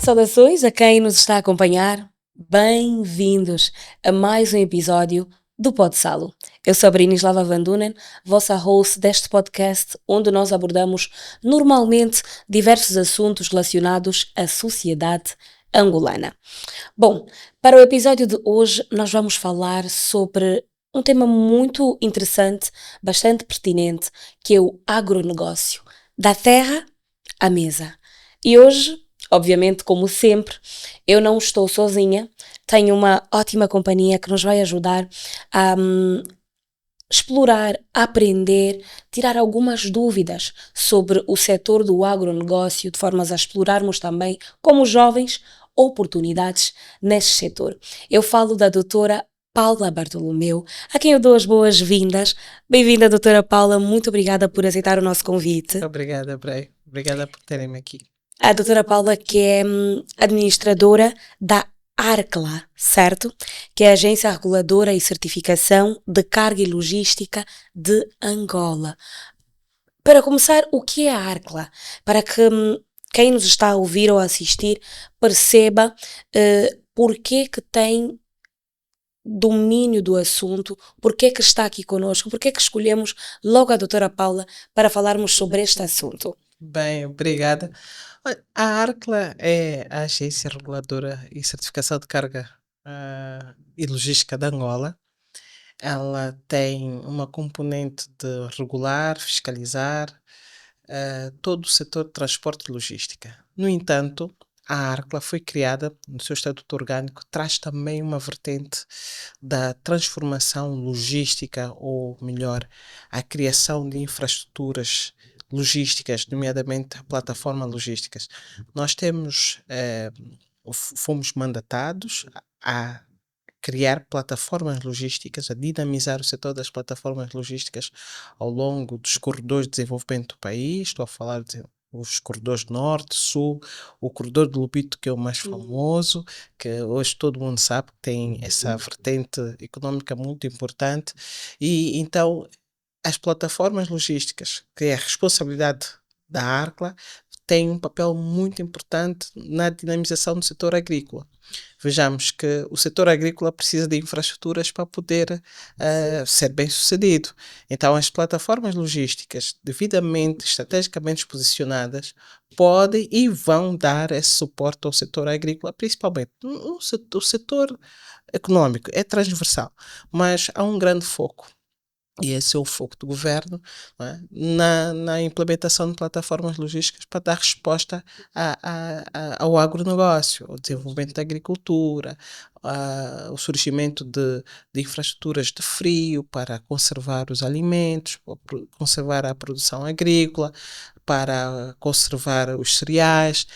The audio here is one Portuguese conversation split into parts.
Saudações a quem nos está a acompanhar. Bem-vindos a mais um episódio do Pod Salo. Eu sou a Brinislava Van Dunen, vossa host deste podcast, onde nós abordamos normalmente diversos assuntos relacionados à sociedade angolana. Bom, para o episódio de hoje nós vamos falar sobre um tema muito interessante, bastante pertinente, que é o agronegócio, da terra à mesa. E hoje, obviamente, como sempre, eu não estou sozinha, tenho uma ótima companhia que nos vai ajudar a explorar, aprender, tirar algumas dúvidas sobre o setor do agronegócio, de formas a explorarmos também, como jovens, oportunidades nesse setor. Eu falo da doutora Paula Bartolomeu, a quem eu dou as boas-vindas. Bem-vinda, doutora Paula, muito obrigada por aceitar o nosso convite. Obrigada, Bray. Obrigada por terem-me aqui. A doutora Paula, que é administradora da ARCLA, certo? Que é a Agência Reguladora e Certificação de Carga e Logística de Angola. Para começar, o que é a ARCLA? Para que quem nos está a ouvir ou a assistir perceba porque que tem domínio do assunto, porque que está aqui conosco, porque que escolhemos logo a doutora Paula para falarmos sobre este assunto. Bem, obrigada. Olha, a ARCLA é a Agência Reguladora e Certificação de Carga e Logística de Angola. Ela tem uma componente de regular, fiscalizar todo o setor de transporte e logística. No entanto, a ARCLA foi criada, no seu estatuto orgânico, traz também uma vertente da transformação logística, ou melhor, a criação de infraestruturas logísticas, nomeadamente plataformas logísticas. Nós fomos mandatados a criar plataformas logísticas, a dinamizar o setor das plataformas logísticas ao longo dos corredores de desenvolvimento do país. Estou a falar os corredores norte, sul, o corredor de Lubito, que é o mais famoso, que hoje todo mundo sabe que tem essa vertente econômica muito importante. E então as plataformas logísticas, que é a responsabilidade da ARCLA, têm um papel muito importante na dinamização do setor agrícola. Vejamos que o setor agrícola precisa de infraestruturas para poder ser bem sucedido. Então, as plataformas logísticas, devidamente, estrategicamente posicionadas, podem e vão dar esse suporte ao setor agrícola, principalmente. O setor econômico é transversal, mas há um grande foco. E esse é o foco do governo, não é? na implementação de plataformas logísticas para dar resposta ao agronegócio, ao desenvolvimento da agricultura, ao surgimento de infraestruturas de frio para conservar os alimentos, para conservar a produção agrícola, para conservar os cereais.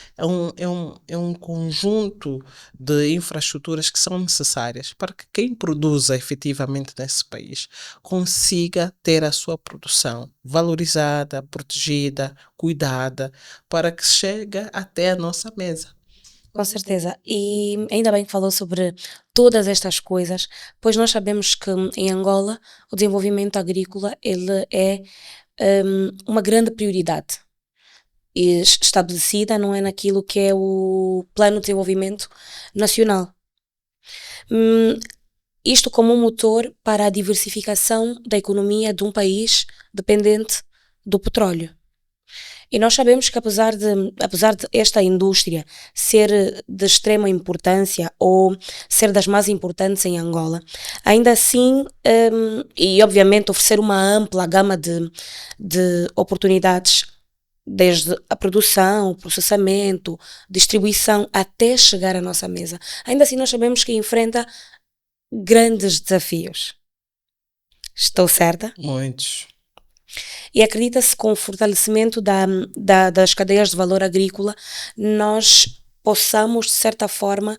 É um conjunto de infraestruturas que são necessárias para que quem produza efetivamente nesse país consiga ter a sua produção valorizada, protegida, cuidada, para que chegue até a nossa mesa. Com certeza, e ainda bem que falou sobre todas estas coisas, pois nós sabemos que em Angola o desenvolvimento agrícola ele é uma grande prioridade estabelecida, não é, naquilo que é o Plano de Desenvolvimento Nacional. Isto como um motor para a diversificação da economia de um país dependente do petróleo. E nós sabemos que apesar de esta indústria ser de extrema importância ou ser das mais importantes em Angola, ainda assim, e obviamente oferecer uma ampla gama de oportunidades, desde a produção, o processamento, distribuição, até chegar à nossa mesa. Ainda assim nós sabemos que enfrenta grandes desafios. Estou certa? Muitos. E acredita-se que com o fortalecimento das cadeias de valor agrícola, nós possamos, de certa forma,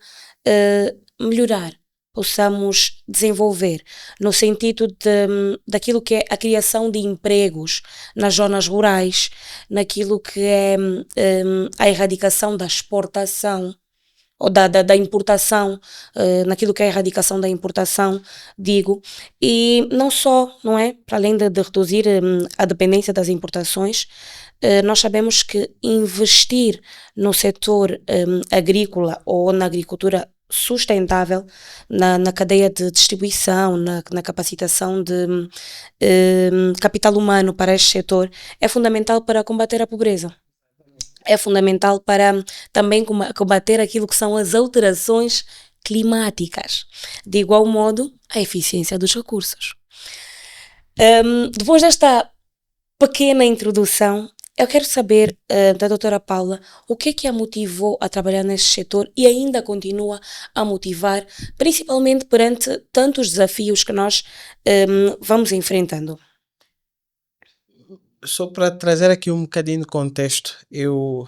melhorar, possamos desenvolver, no sentido daquilo que é a criação de empregos nas zonas rurais, naquilo que é a erradicação da exportação, ou da importação, naquilo que é a erradicação da importação, digo, e não só, não é? Para além de reduzir a dependência das importações, nós sabemos que investir no setor agrícola ou na agricultura sustentável, na cadeia de distribuição, na capacitação de capital humano para este setor, é fundamental para combater a pobreza. É fundamental para também combater aquilo que são as alterações climáticas. De igual modo, a eficiência dos recursos. Depois desta pequena introdução, eu quero saber da doutora Paula o que é que a motivou a trabalhar neste setor e ainda continua a motivar, principalmente perante tantos desafios que nós vamos enfrentando. Só para trazer aqui um bocadinho de contexto, eu,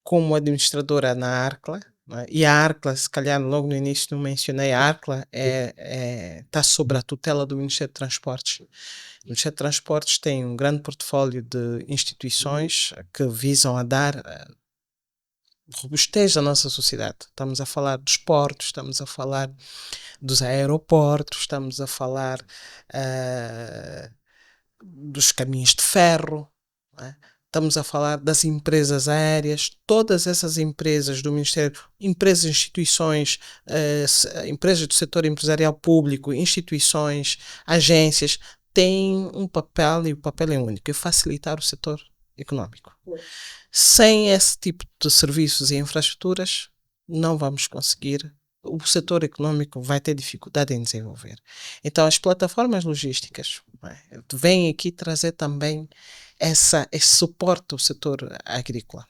como administradora na Arcla, não é? E a Arcla, se calhar logo no início não mencionei, a Arcla está sob a tutela do Ministério de Transportes. O Ministério de Transportes tem um grande portfólio de instituições que visam a dar robustez à nossa sociedade. Estamos a falar dos portos, estamos a falar dos aeroportos, estamos a falar dos caminhos de ferro, não é? Estamos a falar das empresas aéreas, todas essas empresas do Ministério, empresas, instituições, empresas do setor empresarial público, instituições, agências, têm um papel, e o papel é único, é facilitar o setor econômico. Sem esse tipo de serviços e infraestruturas, não vamos conseguir, o setor econômico vai ter dificuldade em desenvolver. Então, as plataformas logísticas vêm aqui trazer também esse suporte ao setor agrícola.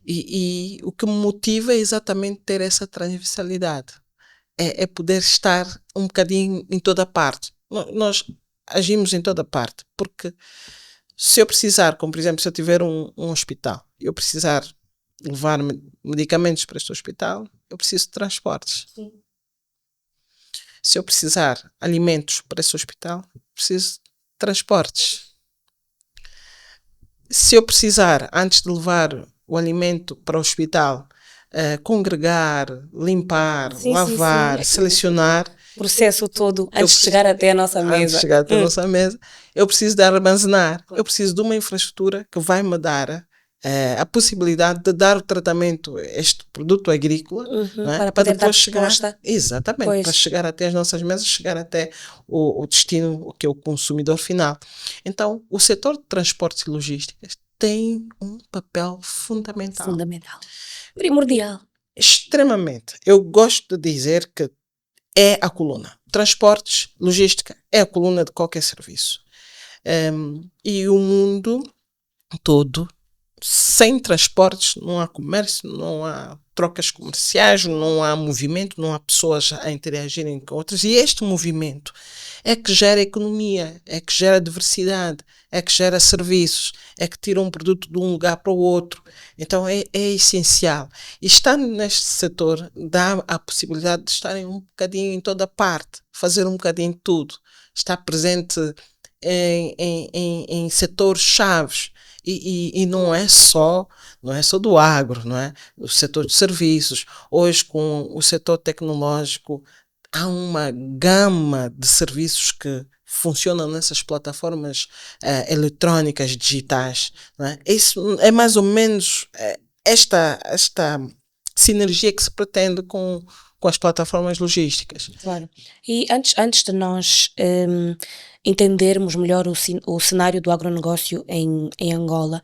E o que me motiva é exatamente ter essa transversalidade. É poder estar um bocadinho em toda parte. Nós agimos em toda parte, porque se eu precisar, como por exemplo, se eu tiver um hospital, eu precisar levar medicamentos para este hospital, eu preciso de transportes. Sim. Se eu precisar alimentos para esse hospital, preciso de transportes. Se eu precisar, antes de levar o alimento para o hospital, congregar, limpar, lavar, selecionar, o processo todo antes de chegar até a nossa mesa. Antes de chegar até a nossa mesa, eu preciso de armazenar. Eu preciso de uma infraestrutura que vai me dar a possibilidade de dar o tratamento a este produto agrícola, não é? Para depois chegar, exatamente, pois, para chegar até as nossas mesas, chegar até o destino, que é o consumidor final. Então, o setor de transportes e logísticas tem um papel fundamental. Fundamental. Primordial. Extremamente. Eu gosto de dizer que é a coluna. Transportes, logística, é a coluna de qualquer serviço. E o mundo todo, sem transportes, não há comércio, não há trocas comerciais, não há movimento, não há pessoas a interagirem com outras. E este movimento é que gera economia, é que gera diversidade, é que gera serviços, é que tira um produto de um lugar para o outro. Então é essencial. E estar neste setor dá a possibilidade de estarem um bocadinho em toda parte, fazer um bocadinho de tudo, estar presente em setores chaves. E não é só do agro, não é? O setor de serviços. Hoje, com o setor tecnológico, há uma gama de serviços que funcionam nessas plataformas eletrónicas digitais, não é? Isso é mais ou menos esta sinergia que se pretende com as plataformas logísticas. Claro. E antes de nós entendermos melhor o cenário do agronegócio em Angola,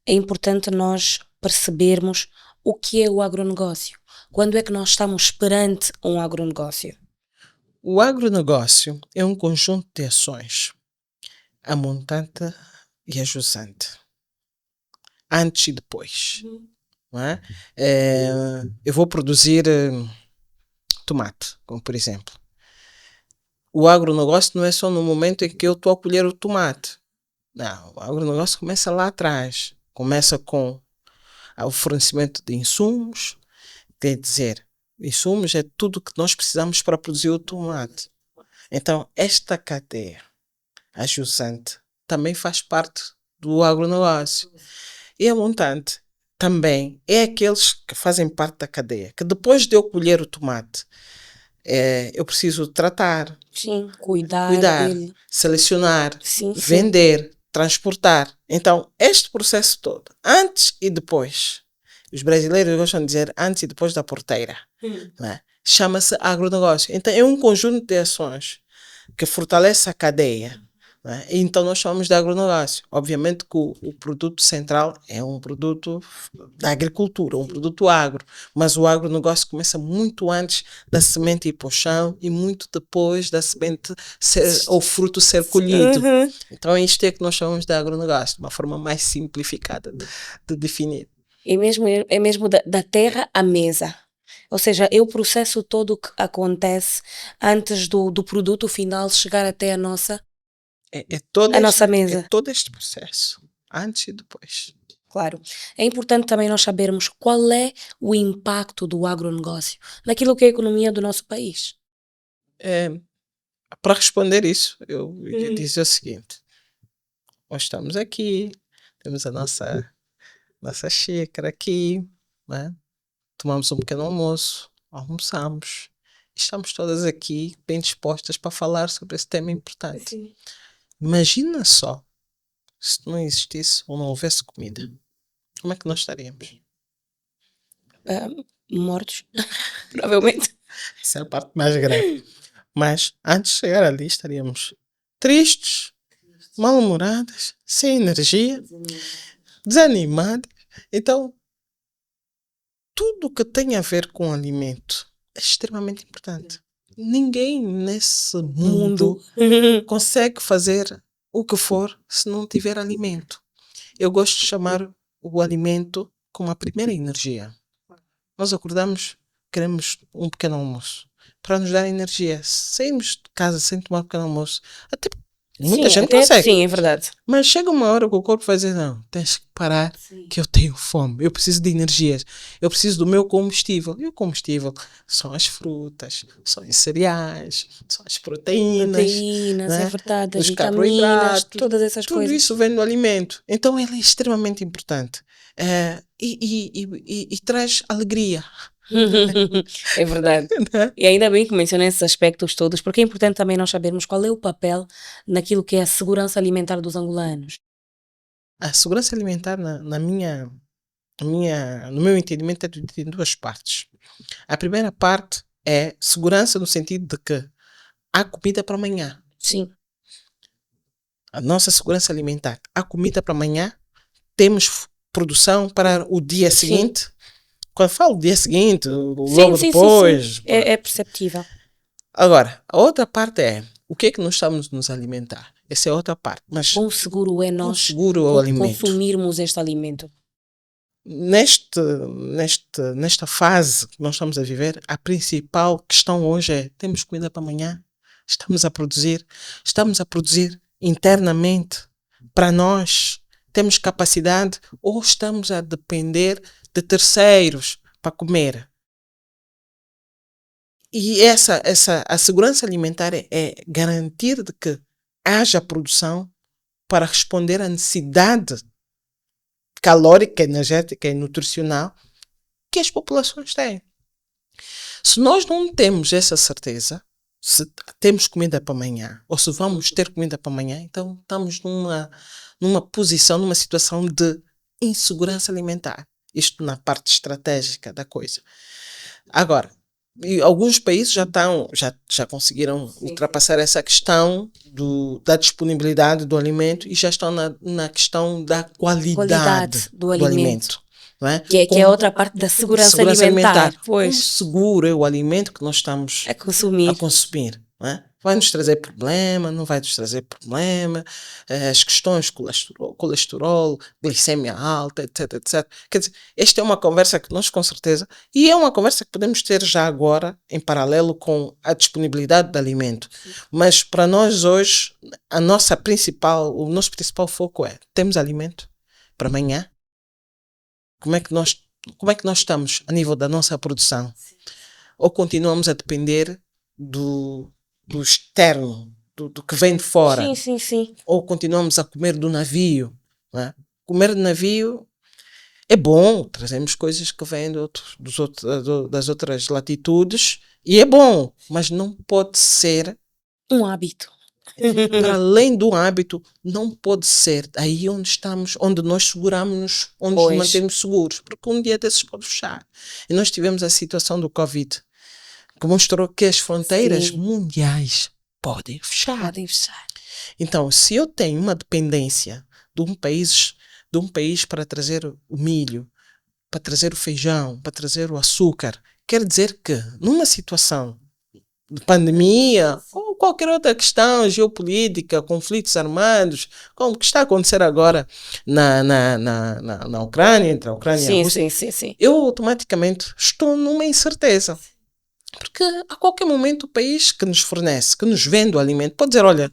é importante nós percebermos o que é o agronegócio. Quando é que nós estamos perante um agronegócio? O agronegócio é um conjunto de ações, a montante e a jusante, antes e depois. Não é? Eu vou produzir tomate, como por exemplo. O agronegócio não é só no momento em que eu estou a colher o tomate. Não, o agronegócio começa lá atrás. Começa com o fornecimento de insumos, quer dizer, insumos é tudo que nós precisamos para produzir o tomate. Então, esta cadeia, a jusante, também faz parte do agronegócio. E a montante também é aqueles que fazem parte da cadeia, que depois de eu colher o tomate, eu preciso tratar, Sim, cuidar dele. selecionar, Sim, vender, transportar. Então, este processo todo, antes e depois, os brasileiros gostam de dizer antes e depois da porteira, não é? Chama-se agronegócio. Então, é um conjunto de ações que fortalece a cadeia, não é? Então, nós chamamos de agronegócio. Obviamente que o produto central é um produto da agricultura, um produto agro, mas o agronegócio começa muito antes da semente ir para o chão e muito depois da semente ou fruto ser colhido. Uhum. Então, isto é que nós chamamos de agronegócio, de uma forma mais simplificada de definir. É mesmo da terra à mesa. Ou seja, é o processo todo que acontece antes do produto final chegar até a nossa mesa. É todo este processo, antes e depois. Claro. É importante também nós sabermos qual é o impacto do agronegócio naquilo que é a economia do nosso país. Para responder isso, eu ia dizer o seguinte: nós estamos aqui, temos a nossa xícara aqui, né? Tomamos um pequeno almoço, almoçamos, estamos todas aqui bem dispostas para falar sobre esse tema importante. Sim. Imagina só se não existisse ou não houvesse comida. Como é que nós estaríamos? Mortos, provavelmente. Essa é a parte mais grave. Mas antes de chegar ali, estaríamos tristes, mal-humoradas, sem energia, desanimadas. Então, tudo que tem a ver com alimento é extremamente importante. Ninguém nesse mundo consegue fazer o que for se não tiver alimento. Eu gosto de chamar o alimento como a primeira energia. Nós acordamos, queremos um pequeno almoço para nos dar energia. Saímos de casa sem tomar um pequeno almoço. Até muita gente consegue. Sim, é verdade. Mas chega uma hora que o corpo vai dizer: não, tens que parar, que eu tenho fome, eu preciso de energias, eu preciso do meu combustível. E o combustível são as frutas, são os cereais, são as proteínas, Proteínas, né? é verdade, as Os vitaminas, carboidratos, todas essas tudo coisas. isso vem no alimento. Então ele é extremamente importante. E traz alegria. É verdade. E ainda bem que mencionei esses aspectos todos, porque é importante também nós sabermos qual é o papel naquilo que é a segurança alimentar dos angolanos. A segurança alimentar, no meu entendimento, é dividida em duas partes. A primeira parte é segurança no sentido de que há comida para amanhã. Sim. A nossa segurança alimentar. Há comida para amanhã, temos produção para o dia seguinte. Quando falo dia seguinte, logo depois. Sim. É perceptível. Agora, a outra parte é o que é que nós estamos a nos alimentar. Essa é a outra parte. Mas Quão seguro é nós seguro é o alimento. consumirmos este alimento? Nesta fase que nós estamos a viver, a principal questão hoje é: temos comida para amanhã? Estamos a produzir internamente para nós? Temos capacidade ou estamos a depender de terceiros para comer? E a segurança alimentar é garantir de que haja produção para responder à necessidade calórica, energética e nutricional que as populações têm. Se nós não temos essa certeza, se temos comida para amanhã ou se vamos ter comida para amanhã, então estamos numa posição, numa situação de insegurança alimentar. Isto na parte estratégica da coisa. Agora, alguns países já conseguiram ultrapassar essa questão da disponibilidade do alimento e já estão na questão da qualidade do alimento. Não é? Que é outra parte da segurança alimentar. Pois. Seguro é o alimento que nós estamos a consumir. Não é? Vai nos trazer problema, não vai nos trazer problema, as questões colesterol, glicemia alta, etc. Quer dizer, esta é uma conversa que nós com certeza, e é uma conversa que podemos ter já agora, em paralelo com a disponibilidade de alimento. Mas para nós hoje, o nosso principal foco é: temos alimento para amanhã? Como é que nós estamos a nível da nossa produção? Sim. Ou continuamos a depender do externo, do que vem de fora? Sim. Ou continuamos a comer do navio? Não é? Comer do navio é bom, trazemos coisas que vêm das outras latitudes e é bom, mas não pode ser um hábito. Para além do hábito, não pode ser aí onde estamos, onde nós seguramos, onde nos Pois. mantemos seguros, porque um dia desses pode fechar. E nós tivemos a situação do Covid, que mostrou que as fronteiras Sim. mundiais podem fechar. Podem fechar. Então, se eu tenho uma dependência de um país para trazer o milho, para trazer o feijão, para trazer o açúcar, quer dizer que numa situação de pandemia ou qualquer outra questão geopolítica, conflitos armados, como que está a acontecer agora na Ucrânia, entre a Ucrânia e a Sim, Rússia, sim. eu automaticamente estou numa incerteza. Porque a qualquer momento o país que nos fornece, que nos vende o alimento, pode dizer, olha,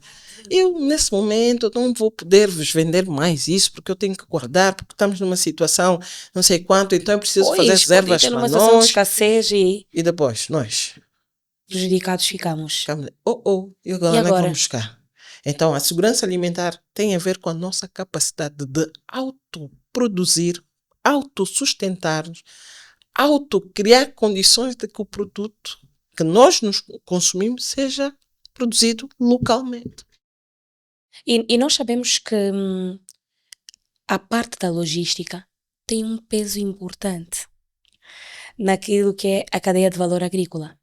eu nesse momento não vou poder vos vender mais isso porque eu tenho que guardar, porque estamos numa situação não sei quanto, então eu preciso fazer Pois, pode reservas ter para numa situação de nós. escassez e E depois, nós prejudicados ficamos. ficamos, e agora E onde é que agora? vamos buscar? Então, a segurança alimentar tem a ver com a nossa capacidade de autoproduzir, autossustentar-nos, autocriar condições de que o produto que nós nos consumimos seja produzido localmente. E nós sabemos que a parte da logística tem um peso importante naquilo que é a cadeia de valor agrícola.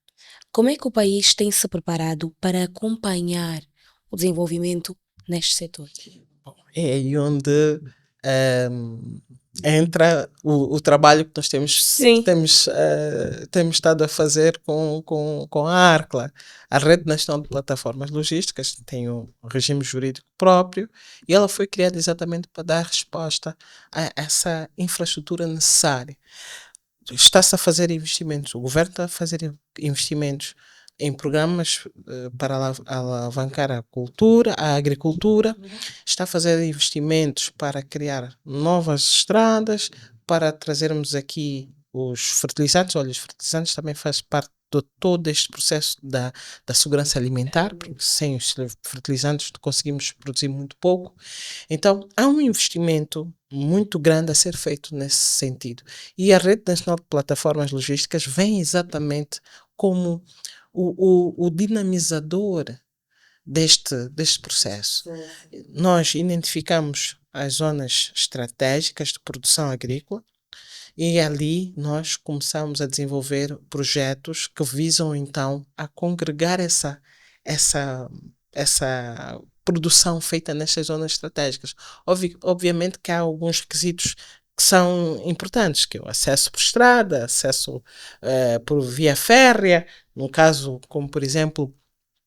Como é que o país tem se preparado para acompanhar o desenvolvimento neste setor? É aí onde entra o trabalho que nós Sim. temos estado a fazer com a ARCLA, a Rede Nacional de Plataformas Logísticas, tem um regime jurídico próprio e ela foi criada exatamente para dar resposta a essa infraestrutura necessária. Está-se a fazer investimentos, o governo está a fazer investimentos em programas para alavancar a cultura, a agricultura, está a fazer investimentos para criar novas estradas, para trazermos aqui os fertilizantes. Olha, os fertilizantes também fazem parte de todo este processo da segurança alimentar, porque sem os fertilizantes conseguimos produzir muito pouco. Então, há um investimento muito grande a ser feito nesse sentido. E a Rede Nacional de Plataformas Logísticas vem exatamente como o dinamizador deste processo. Nós identificamos as zonas estratégicas de produção agrícola e ali nós começamos a desenvolver projetos que visam então a congregar essa produção feita nestas zonas estratégicas. Obviamente que há alguns requisitos que são importantes, que é o acesso por estrada, acesso por via férrea, no caso, como por exemplo,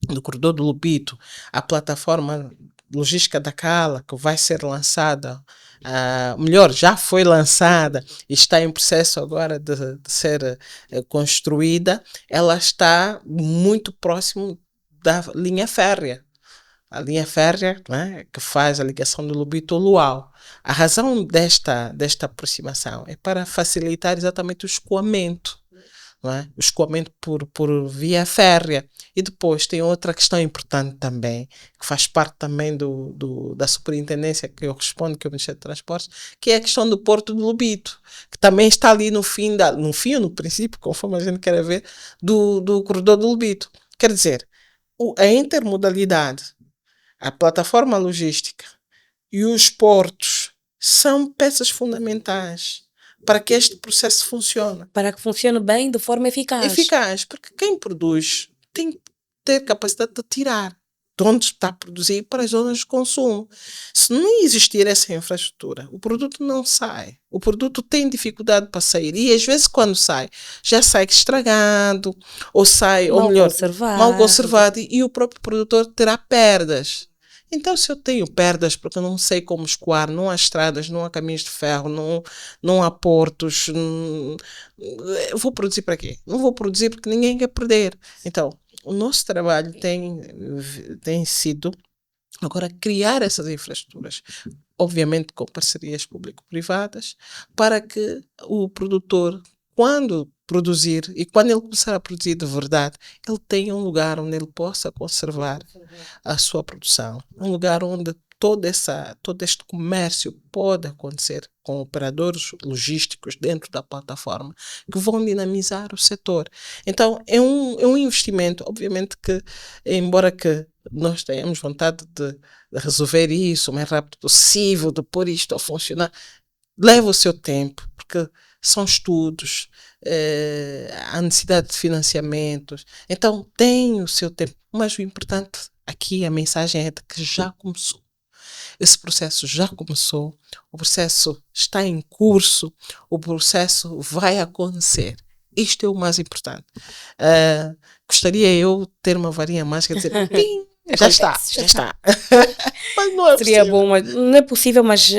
do corredor do Lubito, a plataforma logística da Cala, que vai ser lançada, melhor, já foi lançada e está em processo agora de ser construída, ela está muito próximo da linha férrea. A linha férrea, né, que faz a ligação do Lubito ao Luau. A razão desta aproximação é para facilitar exatamente o escoamento, não é? O escoamento por via férrea. E depois tem outra questão importante também, que faz parte também da superintendência que eu respondo, que é o Ministério de Transportes, que é a questão do Porto do Lubito, que também está ali no fim ou no princípio, conforme a gente quer ver, do corredor do Lubito. Quer dizer, a intermodalidade, a plataforma logística e os portos são peças fundamentais para que este processo funcione. Para que funcione bem de forma eficaz. Eficaz, porque quem produz tem que ter capacidade de tirar de onde está a produzir para as zonas de consumo. Se não existir essa infraestrutura, o produto não sai. O produto tem dificuldade para sair e às vezes quando sai, já sai estragado ou sai, ou melhor, mal conservado e o próprio produtor terá perdas. Então, se eu tenho perdas porque eu não sei como escoar, não há estradas, não há caminhos de ferro, não há portos, eu vou produzir para quê? Não vou produzir porque ninguém quer perder. Então, o nosso trabalho tem sido agora criar essas infraestruturas, obviamente com parcerias público-privadas, para que o produtor, quando produzir e quando ele começar a produzir de verdade, ele tenha um lugar onde ele possa conservar a sua produção, um lugar onde todo este comércio pode acontecer com operadores logísticos dentro da plataforma que vão dinamizar o setor. Então, é um investimento, obviamente que, embora que nós tenhamos vontade de resolver isso o mais rápido possível, de pôr isto a funcionar, leva o seu tempo, porque são estudos, há necessidade de financiamentos, então tem o seu tempo, mas o importante aqui, a mensagem é de que já começou. Esse processo já começou, o processo está em curso, o processo vai acontecer. Isto é o mais importante. Gostaria eu de ter uma varinha mágica e dizer, pim, já está. Mas não é Seria possível. bom, mas não é possível, mas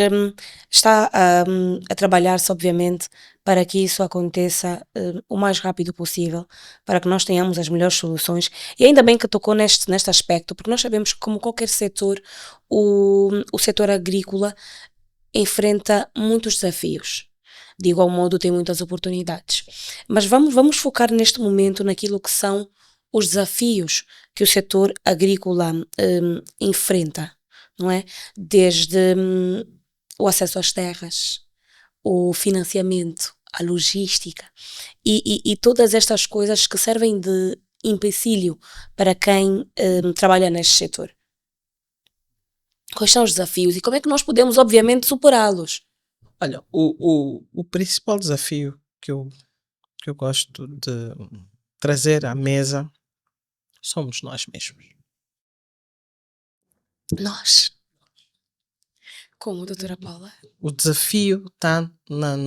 está a trabalhar-se, obviamente, para que isso aconteça o mais rápido possível, para que nós tenhamos as melhores soluções. E ainda bem que tocou neste aspecto, porque nós sabemos que, como qualquer setor, o setor agrícola enfrenta muitos desafios. De igual modo, tem muitas oportunidades. Mas vamos focar neste momento naquilo que são os desafios que o setor agrícola enfrenta, não é? Desde o acesso às terras, o financiamento, a logística e todas estas coisas que servem de empecilho para quem trabalha neste setor. Quais são os desafios e como é que nós podemos, obviamente, superá-los? Olha, o principal desafio que eu gosto de trazer à mesa somos nós mesmos. Nós. Como, doutora Paula? O desafio está no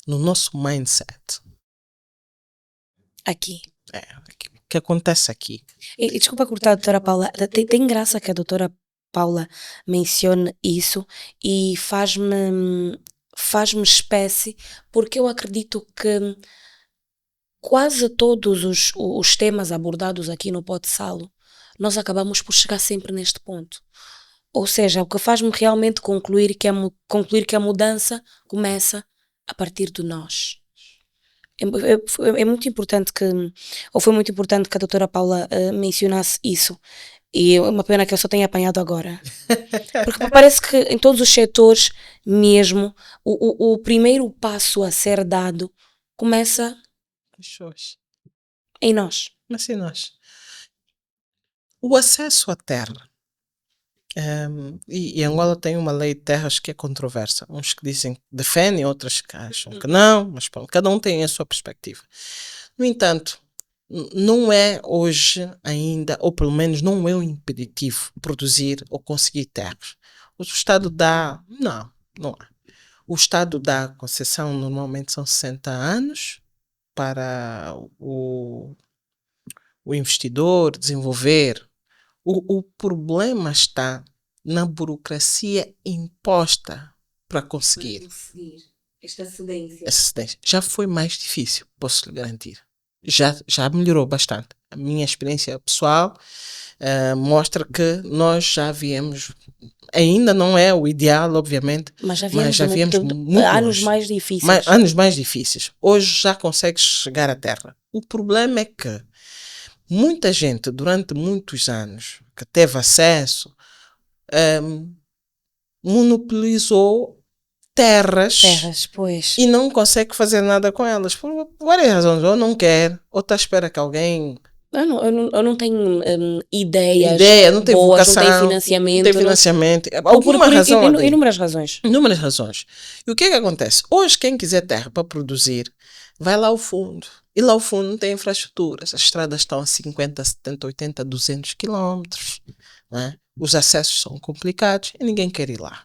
nosso mindset. Aqui. O que acontece aqui? E desculpa cortar, doutora Paula. Tem graça que a doutora Paula mencione isso e faz-me espécie, porque eu acredito que quase todos os temas abordados aqui no Pod Salo, nós acabamos por chegar sempre neste ponto. Ou seja, o que faz-me realmente concluir que a mudança começa a partir de nós. É muito importante foi muito importante que a doutora Paula mencionasse isso. E é uma pena que eu só tenha apanhado agora. Porque parece que em todos os setores mesmo, o primeiro passo a ser dado começa em nós. Mas em nós. O acesso à terra. E Angola tem uma lei de terras que é controversa. Uns que dizem que defendem, outros que acham que não, mas pronto, cada um tem a sua perspectiva. No entanto, não é hoje ainda, ou pelo menos não é um impeditivo produzir ou conseguir terras. O Estado dá, não há. O Estado dá concessão, normalmente são 60 anos para o investidor desenvolver. O problema está na burocracia imposta para conseguir. Esta cedência. Essa cedência. Já foi mais difícil, posso lhe garantir. Já melhorou bastante. A minha experiência pessoal mostra que nós já viemos, ainda não é o ideal, obviamente, mas já viemos muito anos longe. mais difíceis. Anos mais difíceis. Hoje já consegues chegar à terra. O problema é que muita gente, durante muitos anos, que teve acesso, monopolizou terras, pois. E não consegue fazer nada com elas, por várias razões. Ou não quer, ou está à espera que alguém... Eu não tenho ideias não tem boas, vocação, não tem financiamento. Não tem financiamento. Alguma razão. Inúmeras razões. Inúmeras razões. E o que é que acontece? Hoje, quem quiser terra para produzir, vai lá ao fundo. E lá ao fundo não tem infraestruturas. As estradas estão a 50, 70, 80, 200 quilómetros. Né? Os acessos são complicados e ninguém quer ir lá.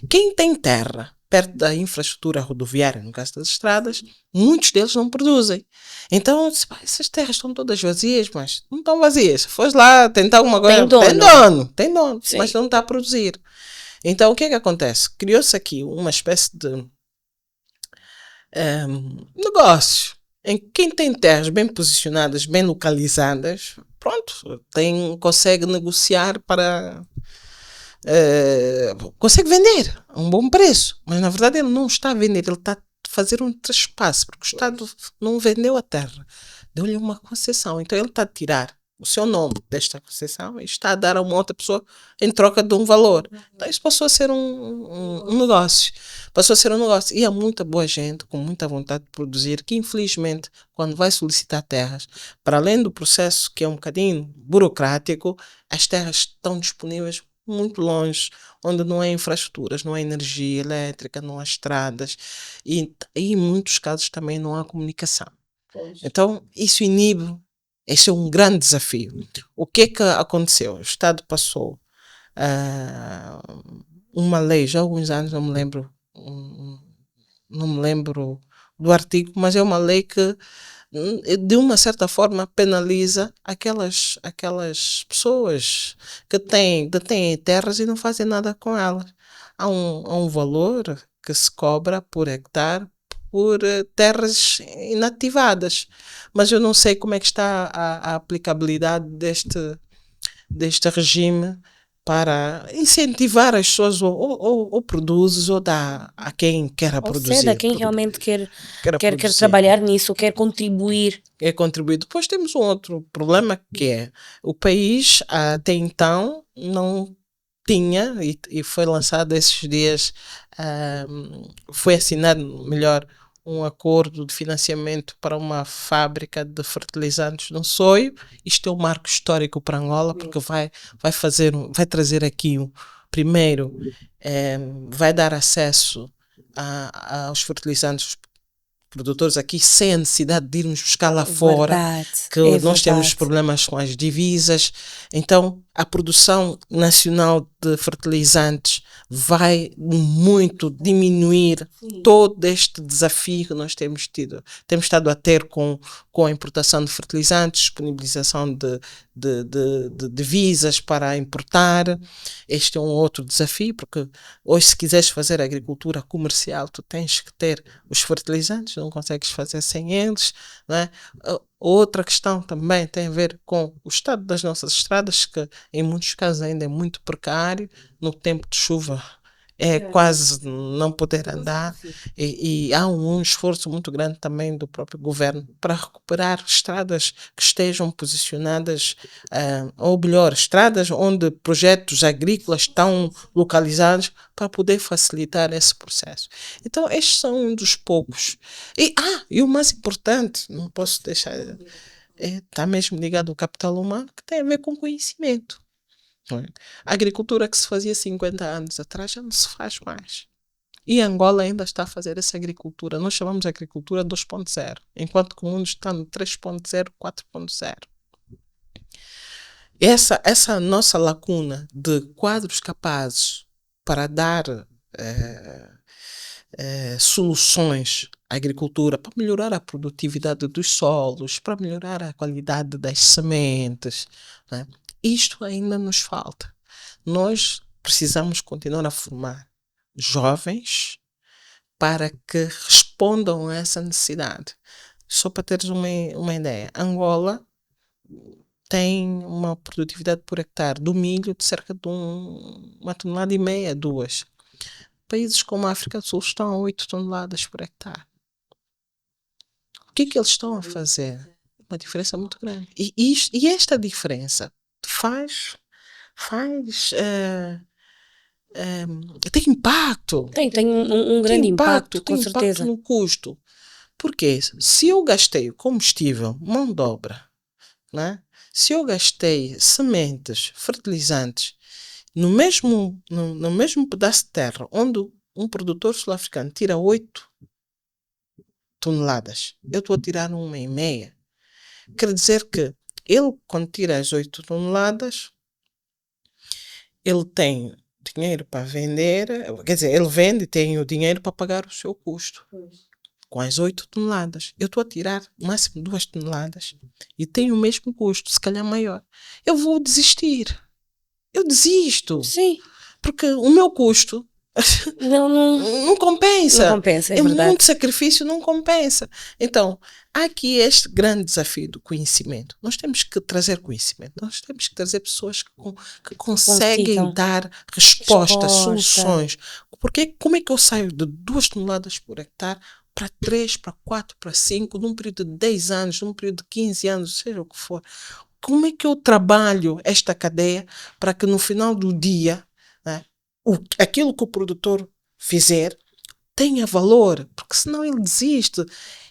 Quem tem terra perto da infraestrutura rodoviária, no caso das estradas, muitos deles não produzem. Então, essas terras estão todas vazias, mas não estão vazias. Foste lá tentar alguma coisa, tem dono, Sim. Mas não está a produzir. Então, o que é que acontece? Criou-se aqui uma espécie de negócio em que quem tem terras bem posicionadas, bem localizadas, pronto, consegue negociar para... consegue vender a um bom preço, mas na verdade ele não está a vender, ele está a fazer um trespasse, porque o Estado não vendeu a terra, deu-lhe uma concessão, então ele está a tirar o seu nome desta concessão e está a dar a uma outra pessoa em troca de um valor. Então isso passou a ser um negócio. Passou a ser um negócio. E há muita boa gente com muita vontade de produzir que, infelizmente, quando vai solicitar terras, para além do processo que é um bocadinho burocrático, as terras estão disponíveis muito longe, onde não há infraestruturas, não há energia elétrica, não há estradas e em muitos casos também não há comunicação. Então, isso inibe. Esse é um grande desafio. O que aconteceu? O Estado passou uma lei, já há alguns anos, não me lembro do artigo, mas é uma lei que, de uma certa forma, penaliza aquelas pessoas que detêm terras e não fazem nada com elas. Há um valor que se cobra por hectare por terras inativadas. Mas eu não sei como é que está a aplicabilidade deste regime para incentivar as pessoas ou produzes ou dá a quem quer Ou produzir. seja, quem realmente quer produzir. trabalhar nisso, quer contribuir. É contribuir. Depois temos um outro problema que é o país até então não tinha, e foi lançado esses dias, foi assinado, melhor, um acordo de financiamento para uma fábrica de fertilizantes no Soio. Isto é um marco histórico para Angola, porque vai trazer aqui, primeiro, vai dar acesso aos fertilizantes produtores aqui sem a necessidade de irmos buscar lá fora, que nós temos problemas com as divisas. Então, a produção nacional de fertilizantes vai muito diminuir todo este desafio que nós temos tido. Temos estado a ter com a importação de fertilizantes, disponibilização de divisas para importar. Este é um outro desafio, porque hoje, se quiseres fazer agricultura comercial, tu tens que ter os fertilizantes, não consegues fazer sem eles, não é? Outra questão também tem a ver com o estado das nossas estradas, que em muitos casos ainda é muito precário. No tempo de chuva é quase não poder andar, e há um esforço muito grande também do próprio governo para recuperar estradas que estejam posicionadas, ou melhor, estradas onde projetos agrícolas estão localizados para poder facilitar esse processo. Então, estes são um dos poucos. E o mais importante, não posso deixar, está mesmo ligado ao capital humano, que tem a ver com conhecimento. A agricultura que se fazia 50 anos atrás já não se faz mais. E Angola ainda está a fazer essa agricultura. Nós chamamos de agricultura 2.0, enquanto que o mundo está no 3.0, 4.0. Essa nossa lacuna de quadros capazes para dar soluções à agricultura, para melhorar a produtividade dos solos, para melhorar a qualidade das sementes, né? Isto ainda nos falta. Nós precisamos continuar a formar jovens para que respondam a essa necessidade. Só para teres uma ideia, Angola tem uma produtividade por hectare do milho de cerca de 1,5 tonelada, 2. Países como a África do Sul estão a 8 toneladas por hectare. O que eles estão a fazer? Uma diferença muito grande. E esta diferença tem impacto. Tem um grande impacto, com tem certeza. Impacto no custo. Porque se eu gastei combustível, mão de obra, né? Se eu gastei sementes, fertilizantes, no mesmo pedaço de terra onde um produtor sul-africano tira 8 toneladas, eu estou a tirar 1,5. Quer dizer que ele, quando tira as 8 toneladas, ele tem dinheiro para vender, quer dizer, ele vende e tem o dinheiro para pagar o seu custo. Com as 8 toneladas. Eu estou a tirar máximo 2 toneladas e tenho o mesmo custo, se calhar maior. Eu vou desistir. Eu desisto. Sim. Porque o meu custo não compensa. Não compensa, é verdade. Muito sacrifício, não compensa. Então, há aqui este grande desafio do conhecimento. Nós temos que trazer conhecimento. Nós temos que trazer pessoas que conseguem dar respostas, soluções. Porque como é que eu saio de 2 toneladas por hectare para 3, para 4, para 5, num período de 10 anos, num período de 15 anos, seja o que for? como é que eu trabalho esta cadeia para que no final do dia, né, aquilo que o produtor fizer tenha valor, porque senão ele desiste.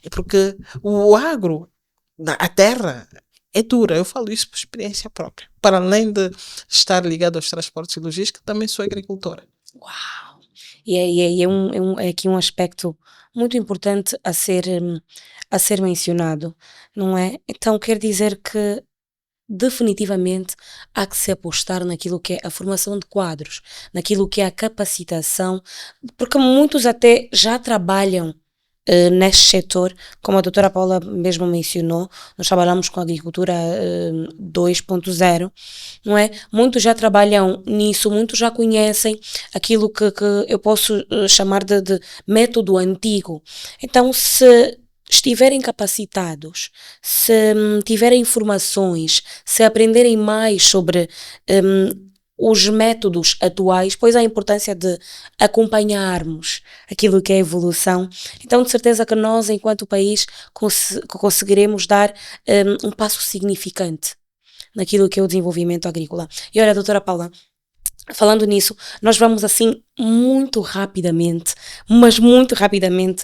É porque o agro, a terra, é dura. Eu falo isso por experiência própria. Para além de estar ligado aos transportes e logística, também sou agricultora. Uau! É aqui um aspecto muito importante a ser mencionado, não é? Então quer dizer que definitivamente há que se apostar naquilo que é a formação de quadros, naquilo que é a capacitação, porque muitos até já trabalham neste setor, como a doutora Paula mesmo mencionou, nós trabalhamos com a agricultura 2.0, não é? Muitos já trabalham nisso, muitos já conhecem aquilo que eu posso chamar de método antigo. Então, se estiverem capacitados, se tiverem informações, se aprenderem mais sobre os métodos atuais, pois há a importância de acompanharmos aquilo que é a evolução. Então, de certeza que nós, enquanto país, conseguiremos dar um passo significante naquilo que é o desenvolvimento agrícola. E olha, doutora Paula, falando nisso, nós vamos assim muito rapidamente, mas muito rapidamente,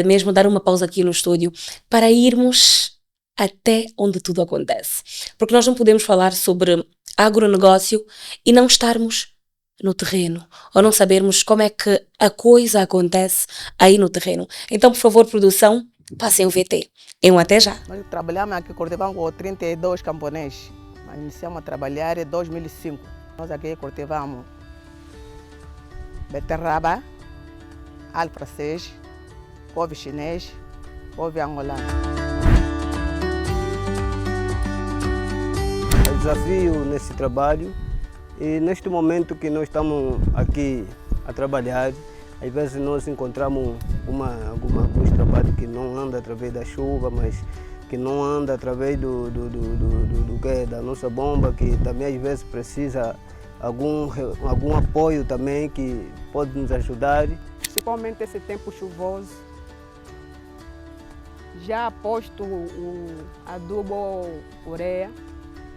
mesmo dar uma pausa aqui no estúdio para irmos até onde tudo acontece. Porque nós não podemos falar sobre agronegócio e não estarmos no terreno, ou não sabermos como é que a coisa acontece aí no terreno. Então, por favor, produção, passem o VT. Até já. Nós trabalhamos aqui em Cortevão com 32 camponeses. Nós iniciamos a trabalhar em 2005. Nós aqui cultivamos beterraba, alho francês, couve chinês, couve angolano. O desafio nesse trabalho e neste momento que nós estamos aqui a trabalhar, às vezes nós encontramos alguns trabalhos que não anda através da chuva, mas que não anda através da nossa bomba, que também às vezes precisa algum apoio também que pode nos ajudar. Principalmente esse tempo chuvoso, já aposto o adubo ureia,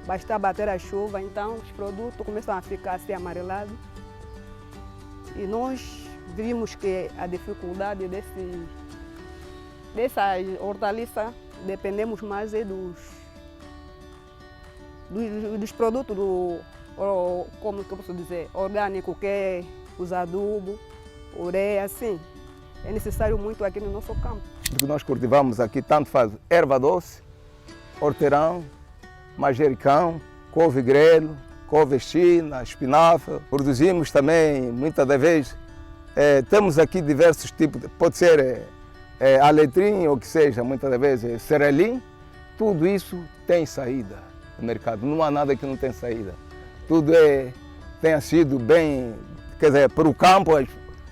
basta bater a chuva, então os produtos começam a ficar assim amarelados. E nós vimos que a dificuldade dessa hortaliça dependemos mais dos produtos como que eu posso dizer, orgânico, que é os adubos, ureia, assim. É necessário muito aqui no nosso campo. O que nós cultivamos aqui tanto faz erva doce, hortelã, manjericão, couve grelo, couve china, espinafre. Produzimos também, muitas das vezes, temos aqui diversos tipos, pode ser aletrim ou que seja, muitas das vezes, cerelim. Tudo isso tem saída no mercado, não há nada que não tem saída. Tudo tenha sido bem, quer dizer, para o campo,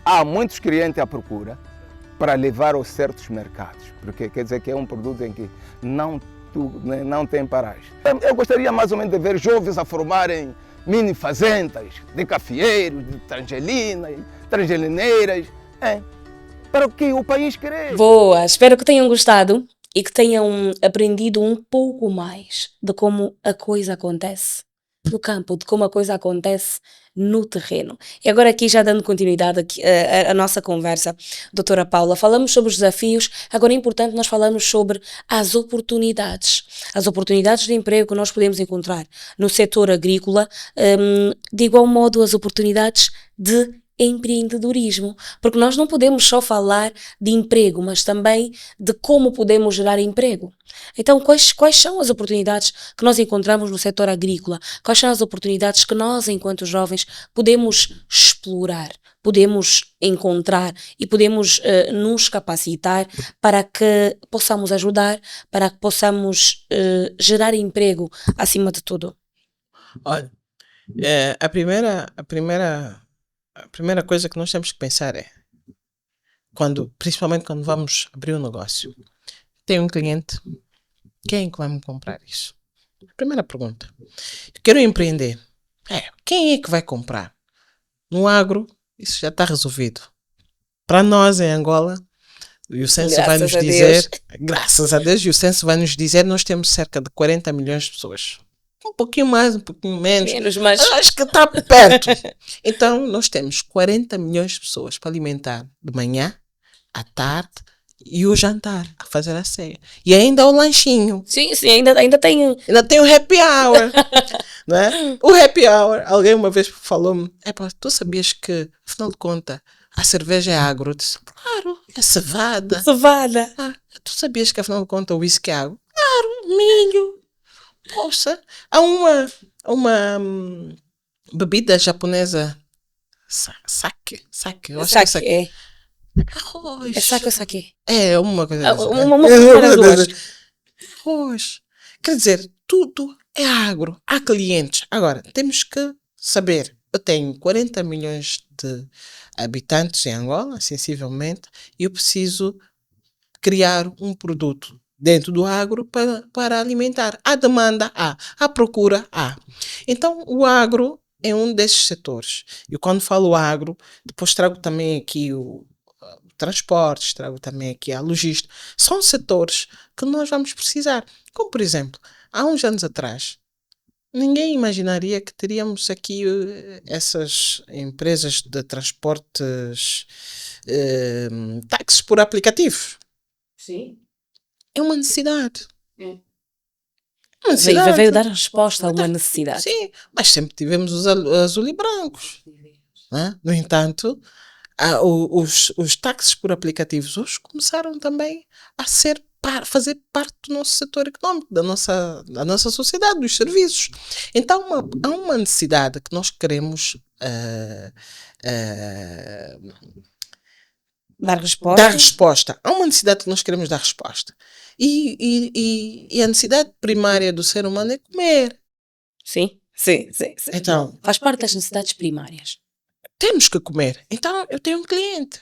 há muitos clientes à procura para levar aos certos mercados, porque quer dizer que é um produto em que não tem paragem. Eu gostaria mais ou menos de ver jovens a formarem mini fazendas de cafeeiros, de trangelineiras, para o que o país querer. Boa, espero que tenham gostado e que tenham aprendido um pouco mais de como a coisa acontece no campo, de como a coisa acontece no terreno. E agora aqui já dando continuidade aqui, a nossa conversa, doutora Paula, falamos sobre os desafios, agora é importante nós falarmos sobre as oportunidades de emprego que nós podemos encontrar no setor agrícola, de igual modo as oportunidades de empreendedorismo, porque nós não podemos só falar de emprego, mas também de como podemos gerar emprego. Então, quais são as oportunidades que nós encontramos no setor agrícola? Quais são as oportunidades que nós, enquanto jovens, podemos explorar, podemos encontrar e podemos nos capacitar para que possamos ajudar, para que possamos gerar emprego acima de tudo? Olha, a primeira coisa que nós temos que pensar é, principalmente quando vamos abrir um negócio, tem um cliente, quem é que vai me comprar isso? Primeira pergunta. Eu quero empreender. Quem é que vai comprar? No agro, isso já está resolvido. Para nós em Angola, e o censo vai nos dizer, graças a Deus, e o censo vai nos dizer, nós temos cerca de 40 milhões de pessoas um pouquinho mais, um pouquinho menos. Menos, mas Acho que está perto. Então, nós temos 40 milhões de pessoas para alimentar de manhã, à tarde e o jantar, a fazer a ceia. E ainda o lanchinho. sim, ainda tem. Ainda tem o happy hour. Não é? O happy hour. Alguém uma vez falou-me, tu sabias que, afinal de contas, a cerveja é agro? Eu disse, claro, é cevada. Cevada. Tu sabias que, afinal de contas, o whisky é agro? Claro, milho. Poxa, há uma bebida japonesa, sake, eu acho que é Saque, é. arroz. É saque ou saque? É uma coisa assim. Uma das duas. Arroz. Quer dizer, tudo é agro. Há clientes. Agora, temos que saber. Eu tenho 40 milhões de habitantes em Angola, sensivelmente, e eu preciso criar um produto dentro do agro para alimentar. A demanda há, a procura há. Então, o agro é um desses setores. E quando falo agro, depois trago também aqui o transportes, trago também aqui a logística. São setores que nós vamos precisar. Como, por exemplo, há uns anos atrás, ninguém imaginaria que teríamos aqui essas empresas de transportes, táxis por aplicativos. Sim. É uma necessidade. É. Uma necessidade. Veio dar resposta a uma necessidade. Sim, mas sempre tivemos os azul e brancos. Né? No entanto, os táxis por aplicativos hoje começaram também a fazer parte do nosso setor econômico, da nossa sociedade, dos serviços. Então, há uma necessidade que nós queremos Dar resposta. dar resposta. Há uma necessidade que nós queremos dar resposta. E a necessidade primária do ser humano é comer. Sim. Então, Faz parte das necessidades primárias. temos que comer. Então, eu tenho um cliente.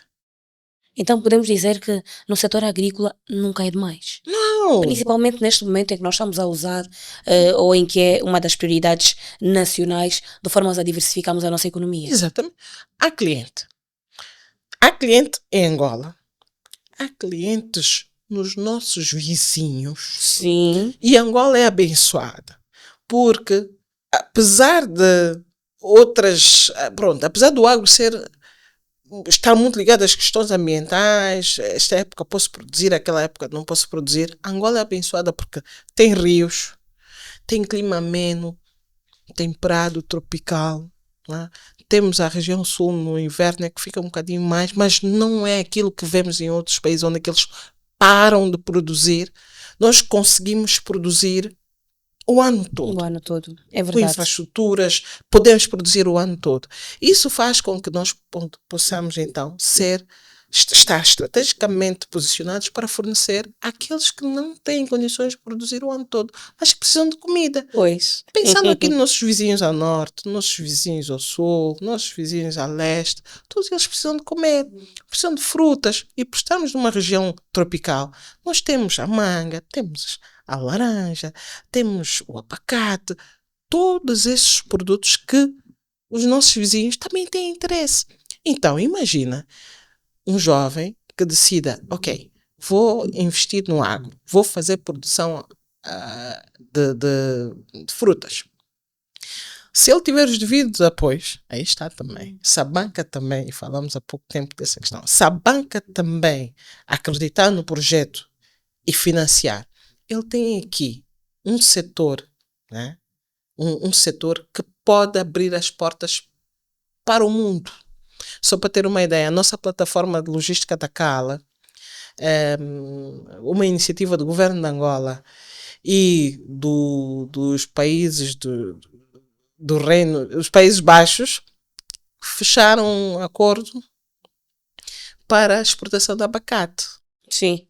Então podemos dizer que no setor agrícola nunca é demais. Não. Principalmente neste momento em que nós estamos a usar, ou em que é uma das prioridades nacionais, de formas a diversificarmos a nossa economia. Exatamente. Há cliente. Há cliente em Angola. Há clientes nos nossos vizinhos. Sim. E Angola é abençoada. Porque, apesar de outras... apesar do agro estar muito ligado às questões ambientais, esta época posso produzir, aquela época não posso produzir, Angola é abençoada porque tem rios, tem clima ameno, temperado, tropical, né? Temos a região sul no inverno que fica um bocadinho mais, mas não é aquilo que vemos em outros países onde eles param de produzir. Nós conseguimos produzir o ano todo. O ano todo, é Com verdade. infraestruturas, podemos produzir o ano todo. Isso faz com que nós possamos, então, estar estrategicamente posicionados para fornecer àqueles que não têm condições de produzir o ano todo, mas que precisam de comida. Pois. Pensando aqui nos nossos vizinhos ao norte, nossos vizinhos ao sul, nossos vizinhos a leste, todos eles precisam de comer, precisam de frutas. E por estarmos numa região tropical, nós temos a manga, temos a laranja, temos o abacate, todos esses produtos que os nossos vizinhos também têm interesse. Então, imagina um jovem que decida, ok, vou investir no agro, vou fazer produção de frutas. Se ele tiver os devidos apoios, aí está também. Se a banca também, e falamos há pouco tempo dessa questão, se a banca também acreditar no projeto e financiar, ele tem aqui um setor, né? um setor que pode abrir as portas para o mundo. Só para ter uma ideia, a nossa plataforma de logística da Cala, uma iniciativa do governo de Angola e dos países do Reino, os Países Baixos, fecharam um acordo para a exportação de abacate. Sim.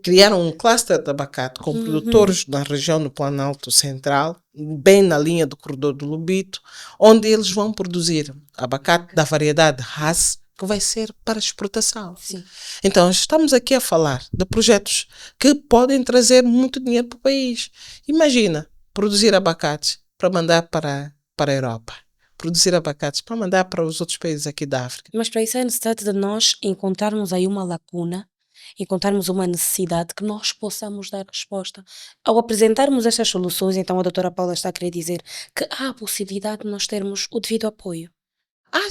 Criaram um cluster de abacate com produtores na região do Planalto Central, bem na linha do corredor do Lubito, onde eles vão produzir abacate da variedade Hass, que vai ser para exportação. Sim. Então, estamos aqui a falar de projetos que podem trazer muito dinheiro para o país. Imagina, produzir abacates para mandar para a Europa. Produzir abacates para mandar para os outros países aqui da África. Mas para isso é necessário de nós encontrarmos aí uma lacuna encontrarmos uma necessidade que nós possamos dar resposta. Ao apresentarmos estas soluções, então a doutora Paula está a querer dizer que há a possibilidade de nós termos o devido apoio.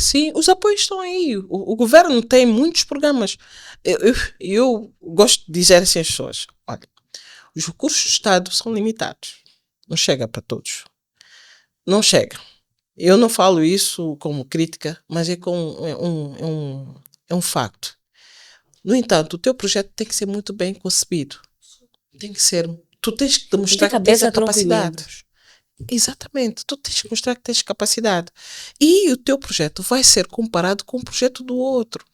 Sim, os apoios estão aí. O governo tem muitos programas. Eu gosto de dizer assim às pessoas: olha, os recursos do Estado são limitados. Não chega para todos. Não chega. Eu não falo isso como crítica, mas é um facto. No entanto, o teu projeto tem que ser muito bem concebido. Tem que ser. Tu tens que demonstrar que tens a capacidade. Exatamente. Tu tens que mostrar que tens capacidade. E o teu projeto vai ser comparado com o projeto do outro.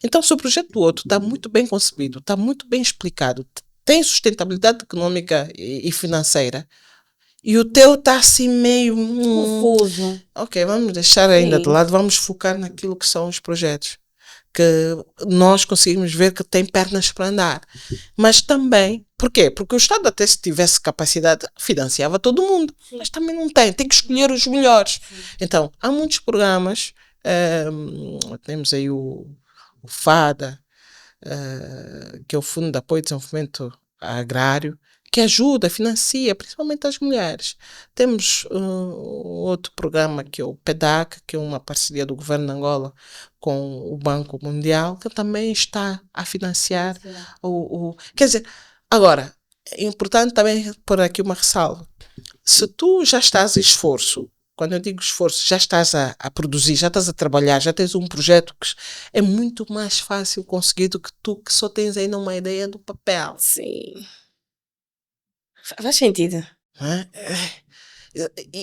Então, se o projeto do outro está muito bem concebido, está muito bem explicado, tem sustentabilidade econômica e financeira, e o teu está assim meio confuso. Ok, vamos deixar ainda de lado, vamos focar naquilo que são os projetos. Que nós conseguimos ver que tem pernas para andar. Mas também, porquê? Porque o Estado até se tivesse capacidade, financiava todo mundo. Sim. Mas também não tem que escolher os melhores. Sim. Então, há muitos programas, temos aí o FADA, que é o Fundo de Apoio e Desenvolvimento Agrário, que ajuda, financia, principalmente as mulheres. Temos outro programa que é o PEDAC, que é uma parceria do governo de Angola com o Banco Mundial, que também está a financiar Quer dizer, agora, é importante também pôr aqui uma ressalva. Se tu já estás em esforço, quando eu digo esforço, já estás a produzir, já estás a trabalhar, já tens um projeto que é muito mais fácil conseguir do que tu que só tens ainda uma ideia do papel. Sim. Faz sentido.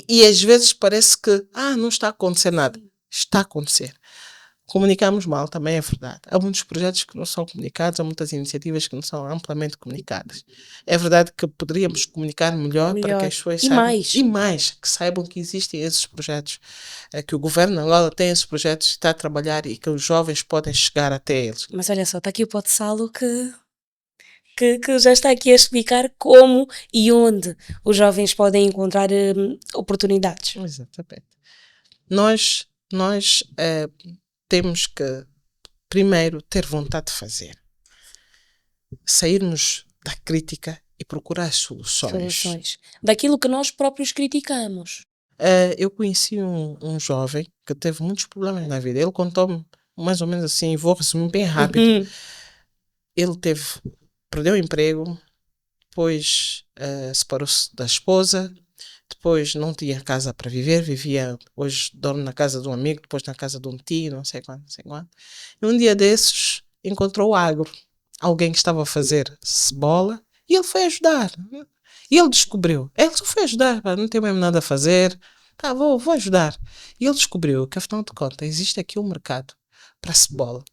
E às vezes parece que não está a acontecer nada. Está a acontecer. Comunicamos mal, também é verdade. Há muitos projetos que não são comunicados, há muitas iniciativas que não são amplamente comunicadas. É verdade que poderíamos comunicar melhor. Para que as pessoas saibam, que saibam que existem esses projetos, que o governo de Angola tem esses projetos, está a trabalhar e que os jovens podem chegar até eles. Mas olha só, está aqui o Podsalo que já está aqui a explicar como e onde os jovens podem encontrar oportunidades. Exatamente. Nós temos que, primeiro, ter vontade de fazer. Sairmos da crítica e procurar soluções. Daquilo que nós próprios criticamos. Eu conheci um jovem que teve muitos problemas na vida. Ele contou-me mais ou menos assim, vou resumir bem rápido. Ele perdeu o emprego, depois separou-se da esposa, depois não tinha casa para viver, hoje dorme na casa de um amigo, depois na casa de um tio, não sei quanto. E um dia desses encontrou o agro, alguém que estava a fazer cebola, e ele foi ajudar. E ele descobriu, ele só foi ajudar, não tem mesmo nada a fazer, vou ajudar. E ele descobriu que, afinal de contas, existe aqui um mercado para cebola.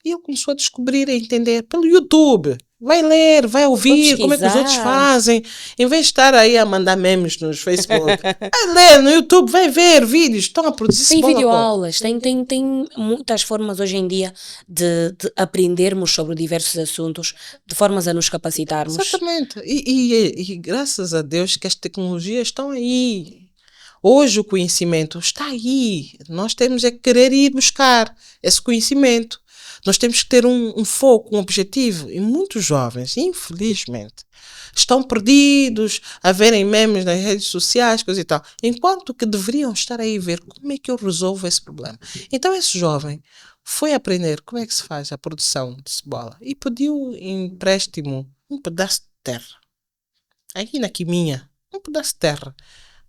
E ele começou a descobrir, a entender pelo YouTube. Vai ler, vai ouvir como é que os outros fazem. Em vez de estar aí a mandar memes nos Facebook, vai ler no YouTube, vai ver vídeos, estão a produzir cebola. Tem videoaulas, tem muitas formas hoje em dia de aprendermos sobre diversos assuntos, de formas a nos capacitarmos. Exatamente. E graças a Deus que as tecnologias estão aí. Hoje o conhecimento está aí. Nós temos é que querer ir buscar esse conhecimento. Nós temos que ter um foco, um objetivo. E muitos jovens, infelizmente, estão perdidos a verem memes nas redes sociais, coisa e tal. Enquanto que deveriam estar aí a ver como é que eu resolvo esse problema. Então esse jovem foi aprender como é que se faz a produção de cebola e pediu empréstimo um pedaço de terra. Aqui na Quiminha, um pedaço de terra.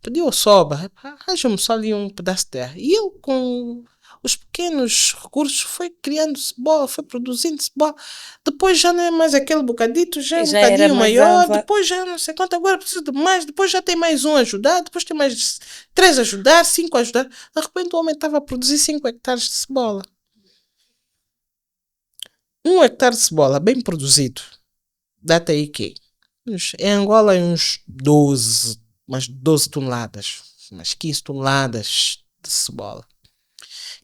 Pediu ao Soba, arranja-me só ali um pedaço de terra. E ele com os pequenos recursos foi criando cebola, foi produzindo cebola. Depois já não é mais aquele bocadito, já é um bocadinho maior. Depois já não sei quanto, agora precisa de mais. Depois já tem mais um a ajudar, depois tem mais 3 a ajudar, 5 a ajudar. De repente o homem estava a produzir 5 hectares de cebola. 1 hectare de cebola bem produzido, dá-te aí que em Angola uns 12 toneladas, umas 15 toneladas de cebola.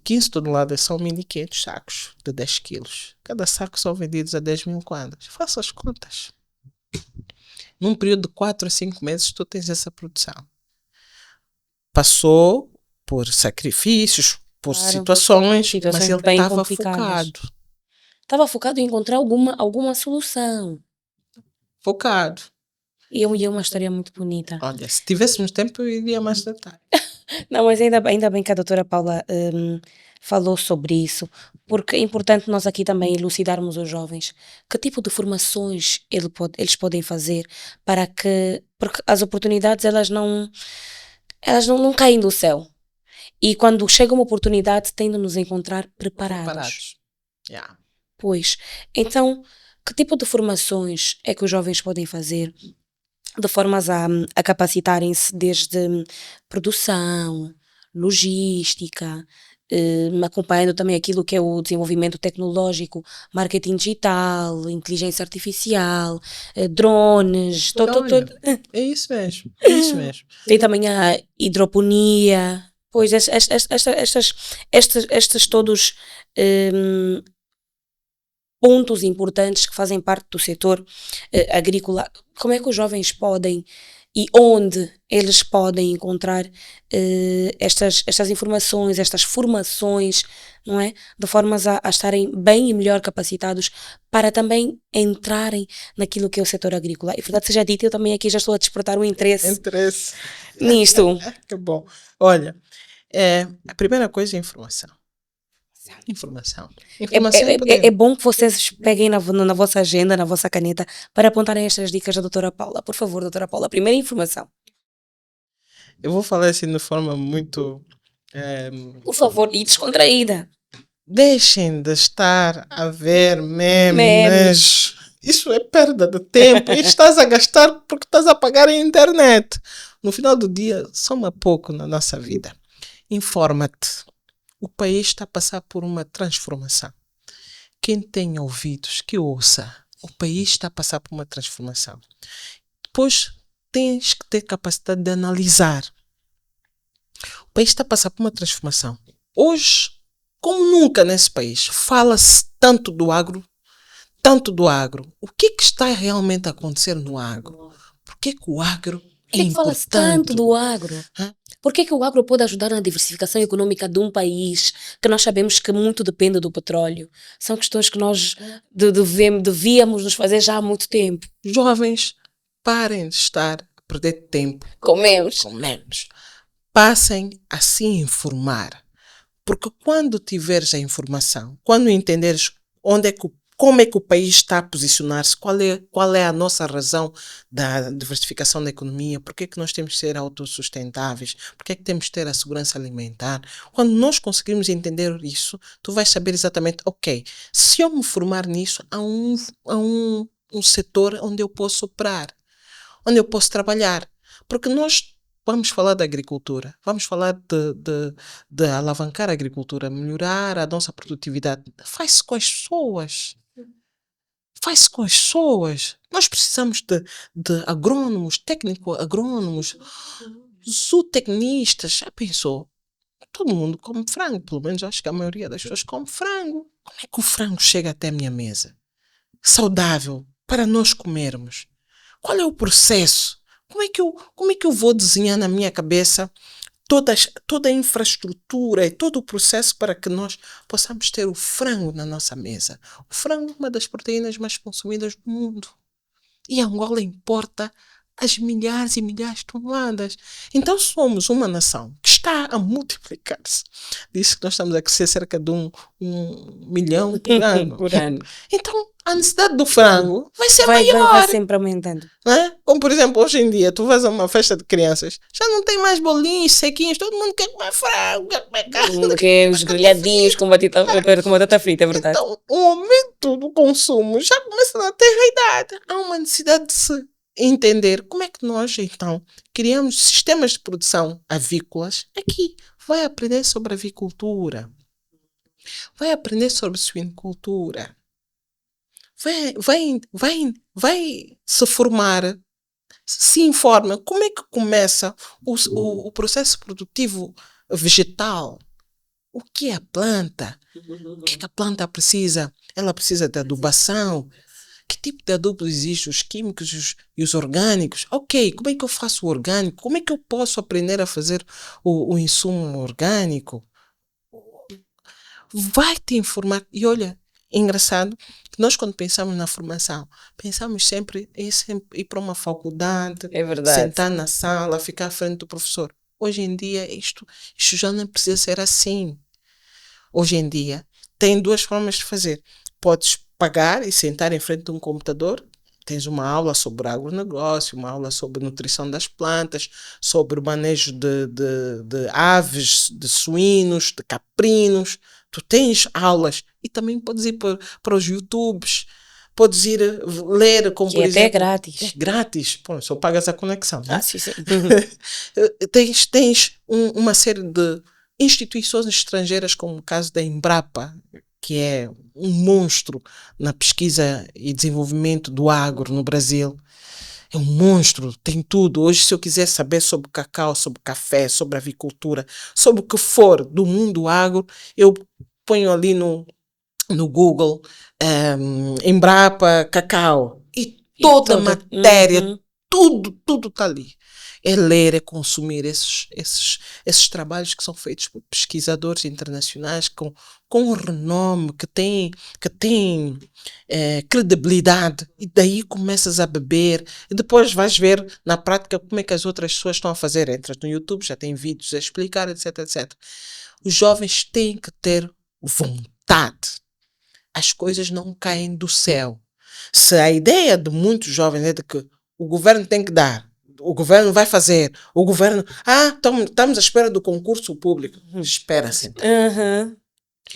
15 toneladas são 1.500 sacos de 10 quilos. Cada saco são vendidos a 10.000 kwandas. Faça as contas. Num período de 4 a 5 meses, tu tens essa produção. Passou por sacrifícios, por situações, mas ele estava focado. estava focado em encontrar alguma solução. Focado. E é uma história muito bonita. Olha, se tivéssemos tempo, eu iria mais detalhe. Não, mas ainda bem que a doutora Paula falou sobre isso, porque é importante nós aqui também elucidarmos os jovens que tipo de formações eles podem fazer porque as oportunidades elas não caem do céu. E quando chega uma oportunidade, tem de nos encontrar preparados. Preparados. Yeah. Pois, então, que tipo de formações é que os jovens podem fazer de formas a capacitarem-se desde produção, logística, acompanhando também aquilo que é o desenvolvimento tecnológico, marketing digital, inteligência artificial, drones, Olha, é isso mesmo. É isso mesmo. tem também a hidroponia. Pois, estes todos pontos importantes que fazem parte do setor agrícola. Como é que os jovens podem e onde eles podem encontrar estas informações, estas formações, não é? De formas a estarem bem e melhor capacitados para também entrarem naquilo que é o setor agrícola. E verdade seja dita, eu também aqui já estou a despertar um interesse nisto. Que bom. Olha, a primeira coisa é informação. Informação. É bom que vocês peguem na vossa agenda, na vossa caneta, para apontarem estas dicas da doutora Paula. Por favor, doutora Paula, primeira informação. Eu vou falar assim de forma muito... Por favor, e descontraída. Deixem de estar a ver memes. Isso é perda de tempo. E estás a gastar porque estás a pagar a internet. No final do dia, soma pouco na nossa vida. Informa-te. O país está a passar por uma transformação. Quem tem ouvidos, que ouça. O país está a passar por uma transformação. Depois, tens que ter capacidade de analisar. O país está a passar por uma transformação. Hoje, como nunca nesse país, fala-se tanto do agro. O que está realmente a acontecer no agro? Por que o agro é importante? Fala-se tanto do agro? Por que o agro pode ajudar na diversificação econômica de um país que nós sabemos que muito depende do petróleo? São questões que nós devíamos nos fazer já há muito tempo. Jovens, parem de estar a perder tempo. Comemos. Passem a se informar. Porque quando tiveres a informação, quando entenderes como é que o país está a posicionar-se, qual é a nossa razão da diversificação da economia, porque é que nós temos de ser autossustentáveis, porque é que temos de ter a segurança alimentar. Quando nós conseguirmos entender isso, tu vais saber exatamente, ok, se eu me formar nisso, há um setor onde eu posso operar, onde eu posso trabalhar. Porque nós vamos falar da agricultura, vamos falar de alavancar a agricultura, melhorar a nossa produtividade. Faz-se com as pessoas. Nós precisamos de agrônomos, técnico-agrônomos, zootecnistas. Já pensou? Todo mundo come frango, pelo menos acho que a maioria das pessoas come frango. Como é que o frango chega até a minha mesa? Saudável, para nós comermos. Qual é o processo? Como é que eu vou desenhar na minha cabeça toda a infraestrutura e todo o processo para que nós possamos ter o frango na nossa mesa? O frango é uma das proteínas mais consumidas do mundo. E Angola importa as milhares e milhares de toneladas. Então somos uma nação que está a multiplicar-se. Diz que nós estamos a crescer cerca de 1 milhão por ano. Então a necessidade do frango vai ser maior. Vai sempre aumentando. Não é? Como por exemplo, hoje em dia, tu vais a uma festa de crianças, já não tem mais bolinhos, sequinhos, todo mundo quer comer frango, quer comer carne. Todo mundo quer os grelhadinhos com batata frita, é verdade. Então, o aumento do consumo já começa na terra idade. Há uma necessidade de se entender como é que nós, então, criamos sistemas de produção avícolas. Aqui, vai aprender sobre avicultura. Vai aprender sobre suinocultura. Vai se formar, se informa como é que começa o processo produtivo vegetal. O que é a planta? O que é que a planta precisa? Ela precisa de adubação. Que tipo de adubo existe? Os químicos e os orgânicos? Ok, como é que eu faço o orgânico? Como é que eu posso aprender a fazer o insumo orgânico? Vai te informar. E olha, engraçado que nós, quando pensamos na formação, pensamos sempre em ir para uma faculdade, É verdade. sentar na sala, ficar à frente do professor. Hoje em dia, isto já não precisa ser assim. Hoje em dia, tem duas formas de fazer. Podes pagar e sentar em frente de um computador. Tens uma aula sobre agronegócio, uma aula sobre nutrição das plantas, sobre o manejo de aves, de suínos, de caprinos. Tu tens aulas e também podes ir para os YouTubes, podes ir ler, como Que por até exemplo. é grátis. É grátis, pô, só pagas a conexão, né? Sim, sim. Tens uma série de instituições estrangeiras, como o caso da Embrapa, que é um monstro na pesquisa e desenvolvimento do agro no Brasil. É um monstro, tem tudo. Hoje, se eu quiser saber sobre cacau, sobre café, sobre avicultura, sobre o que for do mundo agro, eu ponho ali no Google Embrapa Cacau e toda a matéria, tudo está ali. É ler, é consumir esses trabalhos que são feitos por pesquisadores internacionais com renome, que têm credibilidade, e daí começas a beber e depois vais ver na prática como é que as outras pessoas estão a fazer. Entras no YouTube, já tem vídeos a explicar, etc, etc. Os jovens têm que ter vontade. As coisas não caem do céu. Se a ideia de muitos jovens é de que o governo tem que dar, o governo vai fazer, o governo... estamos à espera do concurso público. Espera sentado.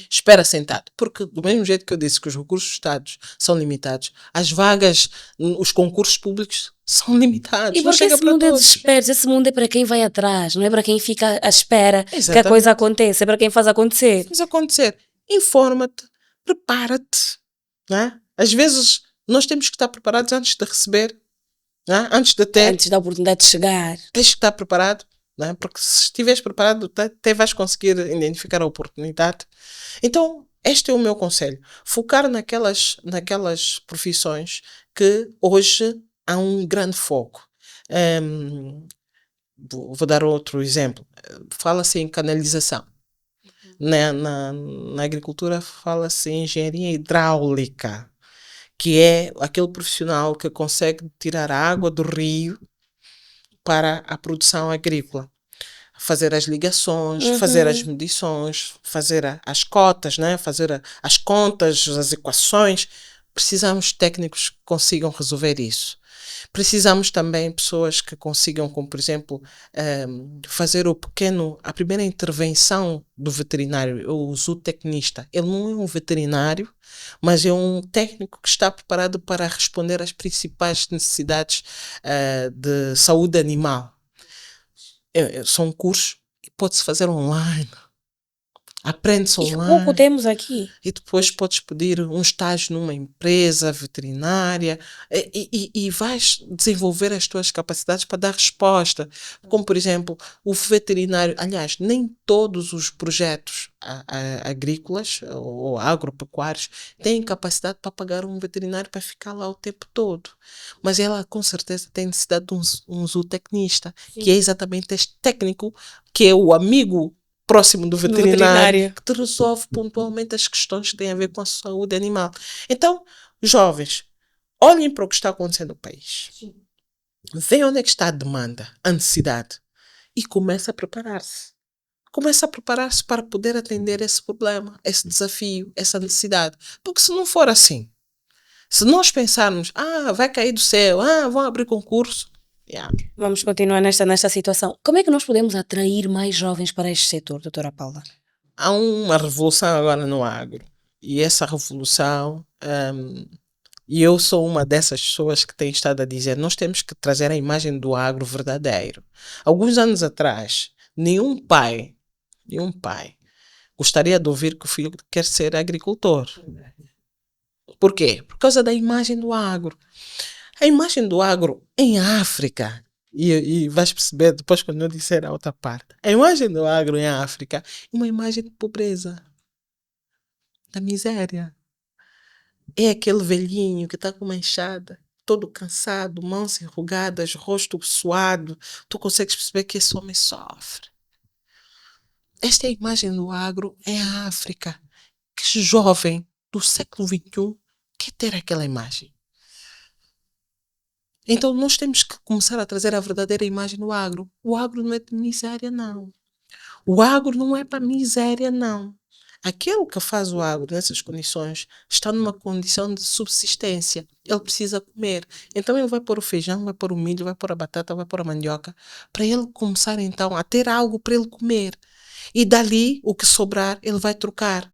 Espera sentado. Porque do mesmo jeito que eu disse que os recursos do Estado são limitados, as vagas, os concursos públicos são limitados. E porque esse mundo é desespero, esse mundo é para quem vai atrás, não é para quem fica à espera que a coisa aconteça, é para quem faz acontecer. Faz acontecer. Informa-te, prepara-te. Né? Às vezes nós temos que estar preparados antes de receber, né? Antes da oportunidade de chegar. Tens que estar preparado, né? Porque se estiveres preparado, até vais conseguir identificar a oportunidade. Então, este é o meu conselho. Focar naquelas profissões que hoje há um grande foco. Vou dar outro exemplo. Fala-se em canalização. Na agricultura fala-se em engenharia hidráulica, que é aquele profissional que consegue tirar a água do rio para a produção agrícola. Fazer as ligações, fazer as medições, fazer as cotas, né? Fazer as contas, as equações. Precisamos de técnicos que consigam resolver isso. Precisamos também de pessoas que consigam, como por exemplo, fazer a primeira intervenção do veterinário, o zootecnista. Ele não é um veterinário, mas é um técnico que está preparado para responder às principais necessidades de saúde animal. São cursos que pode-se fazer online. Aprende-se online. E pouco temos aqui. E depois podes pedir um estágio numa empresa veterinária e vais desenvolver as tuas capacidades para dar resposta. Como, por exemplo, o veterinário... Aliás, nem todos os projetos agrícolas ou agropecuários têm capacidade para pagar um veterinário para ficar lá o tempo todo. Mas ela, com certeza, tem necessidade de um zootecnista, que é exatamente este técnico, que é o amigo próximo do veterinário, que te resolve pontualmente as questões que têm a ver com a saúde animal. Então, jovens, olhem para o que está acontecendo no país. Vejam onde é que está a demanda, a necessidade. E comece a preparar-se. Comece a preparar-se para poder atender esse problema, esse desafio, essa necessidade. Porque se não for assim, se nós pensarmos, vai cair do céu, vão abrir concurso, vamos continuar nesta situação. Como é que nós podemos atrair mais jovens para este setor, doutora Paula? Há uma revolução agora no agro. E essa revolução, e eu sou uma dessas pessoas que tem estado a dizer, nós temos que trazer a imagem do agro verdadeiro. Alguns anos atrás, nenhum pai gostaria de ouvir que o filho quer ser agricultor. Por quê? Por causa da imagem do agro. A imagem do agro em África, e vais perceber depois quando eu disser a outra parte, a imagem do agro em África é uma imagem de pobreza, da miséria. É aquele velhinho que está com uma enxada, todo cansado, mãos enrugadas, rosto suado. Tu consegues perceber que esse homem sofre. Esta é a imagem do agro em África. Que jovem do século XXI quer ter aquela imagem. Então nós temos que começar a trazer a verdadeira imagem do agro. O agro não é de miséria, não. O agro não é para miséria, não. Aquele que faz o agro nessas condições está numa condição de subsistência. Ele precisa comer. Então ele vai pôr o feijão, vai pôr o milho, vai pôr a batata, vai pôr a mandioca, para ele começar então a ter algo para ele comer. E dali, o que sobrar, ele vai trocar.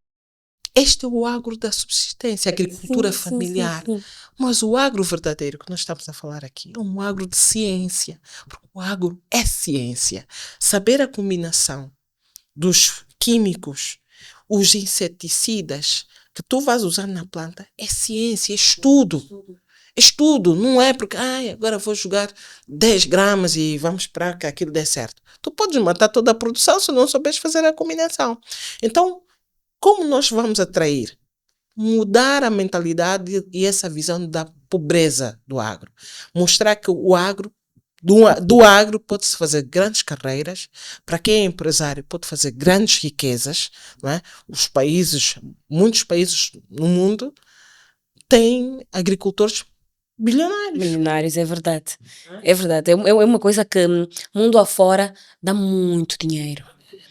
Este é o agro da subsistência, a agricultura familiar. Sim. Mas o agro verdadeiro que nós estamos a falar aqui é um agro de ciência. Porque o agro é ciência. Saber a combinação dos químicos, os inseticidas que tu vais usar na planta é ciência, é estudo. Estudo, não é porque agora vou jogar 10 gramas e vamos esperar que aquilo dê certo. Tu podes matar toda a produção se não souberes fazer a combinação. Então, como nós vamos atrair? Mudar a mentalidade e essa visão da pobreza do agro. Mostrar que o agro, do agro pode-se fazer grandes carreiras. Para quem é empresário, pode fazer grandes riquezas. Não é? Muitos países no mundo têm agricultores bilionários. Milionários, é verdade. É verdade. É uma coisa que mundo afora dá muito dinheiro.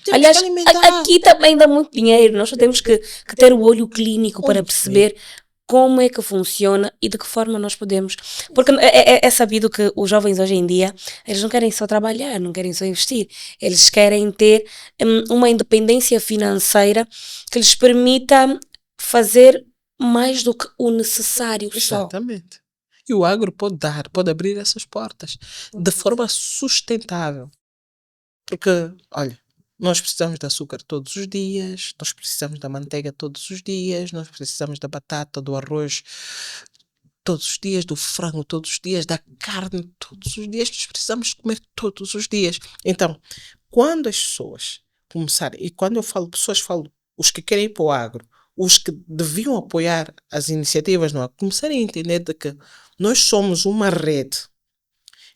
Temos Aliás, que alimentar. aqui também dá muito dinheiro. Nós só temos que ter o olho clínico para perceber como é que funciona e de que forma nós podemos. Porque é sabido que os jovens hoje em dia, eles não querem só trabalhar, não querem só investir. Eles querem ter uma independência financeira que lhes permita fazer mais do que o necessário só. Exatamente. E o agro pode abrir essas portas de forma sustentável. Porque, olha, nós precisamos de açúcar todos os dias, nós precisamos da manteiga todos os dias, nós precisamos da batata, do arroz todos os dias, do frango todos os dias, da carne todos os dias, nós precisamos comer todos os dias. Então, quando as pessoas começarem, e quando eu falo pessoas, falo os que querem ir para o agro, os que deviam apoiar as iniciativas no agro, começarem a entender de que nós somos uma rede,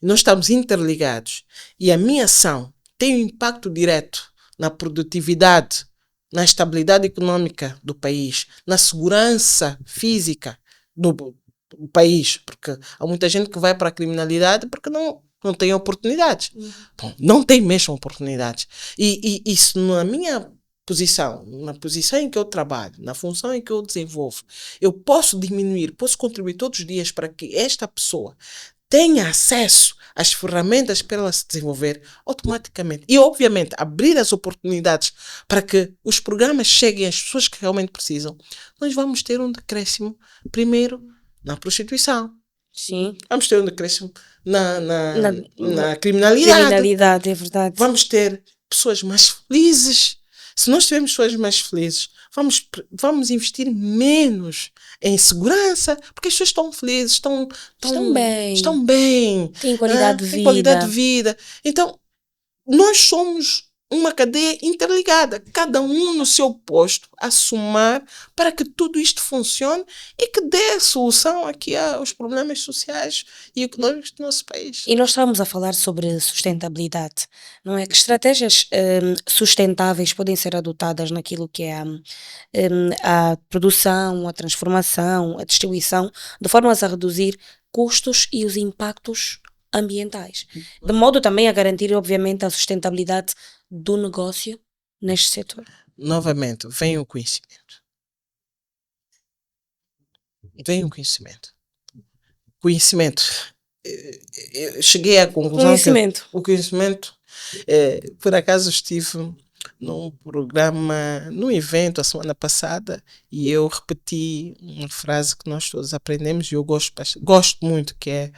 nós estamos interligados e a minha ação tem um impacto direto na produtividade, na estabilidade econômica do país, na segurança física do país, porque há muita gente que vai para a criminalidade porque não tem oportunidades. Bom, não tem mesmo oportunidades. E isso na minha posição, na posição em que eu trabalho, na função em que eu desenvolvo, eu posso diminuir, posso contribuir todos os dias para que esta pessoa tenha acesso às ferramentas para ela se desenvolver automaticamente. E, obviamente, abrir as oportunidades para que os programas cheguem às pessoas que realmente precisam, nós vamos ter um decréscimo, primeiro, na prostituição. Sim. Vamos ter um decréscimo na criminalidade. Criminalidade, é verdade. Vamos ter pessoas mais felizes. Se nós tivermos pessoas mais felizes, vamos investir menos em segurança, porque as pessoas estão felizes, estão bem, Tem qualidade de vida. Tem qualidade de vida. Então, nós somos uma cadeia interligada, cada um no seu posto, a somar para que tudo isto funcione e que dê solução aqui aos problemas sociais e económicos do nosso país. E nós estamos a falar sobre sustentabilidade, não é? Que estratégias sustentáveis podem ser adotadas naquilo que é a produção, a transformação, a distribuição, de formas a reduzir custos e os impactos ambientais, de modo também a garantir, obviamente, a sustentabilidade do negócio neste setor. Novamente, vem o conhecimento. Conhecimento. Eu cheguei à conclusão que o conhecimento, por acaso estive num programa, num evento a semana passada e eu repeti uma frase que nós todos aprendemos e eu gosto muito, que é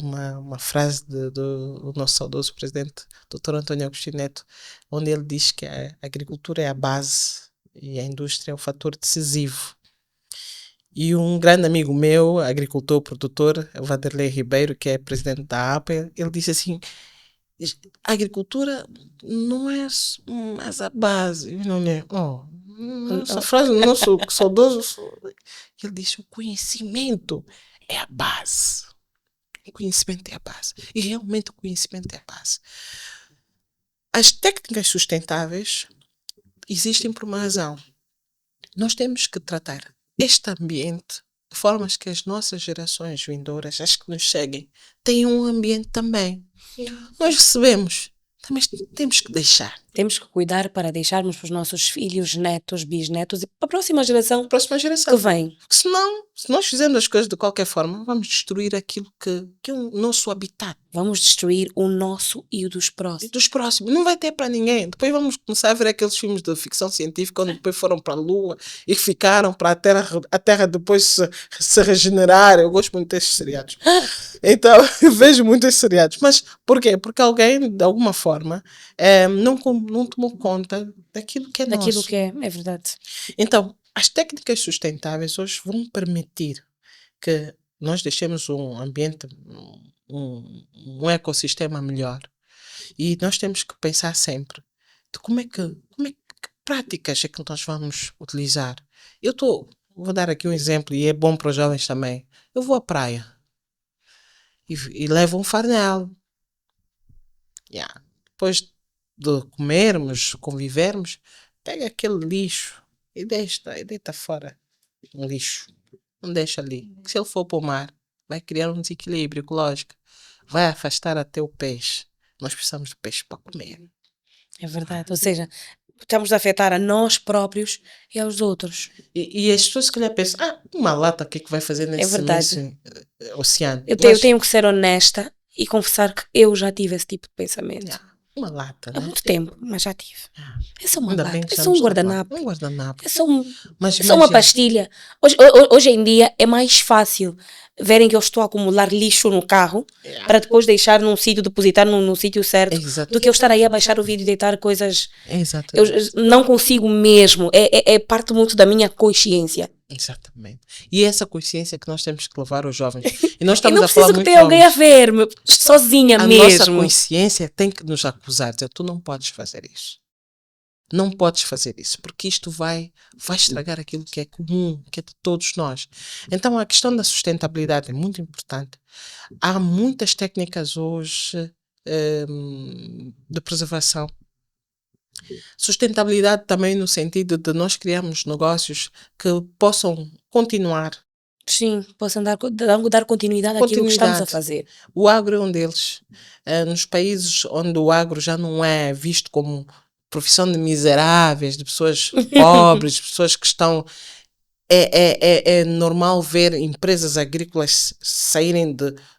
uma frase do nosso saudoso presidente, Dr. António Agostinho Neto, onde ele diz que a agricultura é a base e a indústria é o fator decisivo. E um grande amigo meu, agricultor, produtor, Vanderlei Ribeiro, que é presidente da APA, ele disse assim: a agricultura não é mais a base. Essa frase, o nosso saudoso, ele disse: o conhecimento é a base. O conhecimento é a base. E realmente o conhecimento é a base. As técnicas sustentáveis existem por uma razão. Nós temos que tratar este ambiente de formas que as nossas gerações vindouras, as que nos seguem, tenham um ambiente também. Nós recebemos, mas temos que deixar. Temos que cuidar para deixarmos para os nossos filhos, netos, bisnetos e para a próxima geração Próxima que geração. vem. Porque senão, se nós fizermos as coisas de qualquer forma, vamos destruir aquilo que é o nosso habitat. Vamos destruir o nosso e o dos E próximos. dos próximos. Não vai ter para ninguém. Depois vamos começar a ver aqueles filmes de ficção científica onde depois foram para a Lua e ficaram para a Terra depois se regenerar. Eu gosto muito desses seriados. Então, eu vejo muito esses seriados. Mas por quê? Porque alguém, de alguma forma, não tomou conta daquilo que é Daquilo nosso. que é verdade. Então, as técnicas sustentáveis hoje vão permitir que nós deixemos um ambiente, um ecossistema melhor. E nós temos que pensar sempre de que práticas é que nós vamos utilizar. Vou dar aqui um exemplo e é bom para os jovens também. Eu vou à praia e levo um farnel. Depois de comermos, convivermos, pega aquele lixo e deita fora um lixo. Não deixa ali. Se ele for para o mar, vai criar um desequilíbrio ecológico. Vai afastar até o peixe. Nós precisamos de peixe para comer. É verdade. Ou seja, estamos a afetar a nós próprios e aos outros. E as pessoas que lhe pensam, uma lata, o que é que vai fazer nesse verdade. imenso oceano? Eu Mas, tenho que ser honesta e confessar que eu já tive esse tipo de pensamento. uma lata, Há né? muito tempo, mas já tive. É só uma Ainda lata, bem que é já só não um está lá. guardanapo, Um guardanapo. é só, Mas é só uma imagina, pastilha. Hoje em dia é mais fácil verem que eu estou a acumular lixo no carro para depois deixar num sítio, depositar no sítio certo, Exato. do que eu estar aí a baixar o vídeo e deitar coisas. Exato. Eu não consigo mesmo. É parte muito da minha consciência. Exatamente. E é essa consciência que nós temos que levar aos jovens. E nós E estamos não a falar preciso que muito tenha alguém a jovens. ver-me, sozinha A mesmo. nossa consciência tem que nos acusar, dizer, tu não podes fazer isso. Não podes fazer isso, porque isto vai estragar aquilo que é comum, que é de todos nós. Então a questão da sustentabilidade é muito importante. Há muitas técnicas hoje de preservação. Sustentabilidade também no sentido de nós criarmos negócios que possam continuar. Sim, possam dar continuidade àquilo que estamos a fazer. O agro é um deles. Nos países onde o agro já não é visto como profissão de miseráveis, de pessoas pobres, de pessoas que estão... É normal ver empresas agrícolas saírem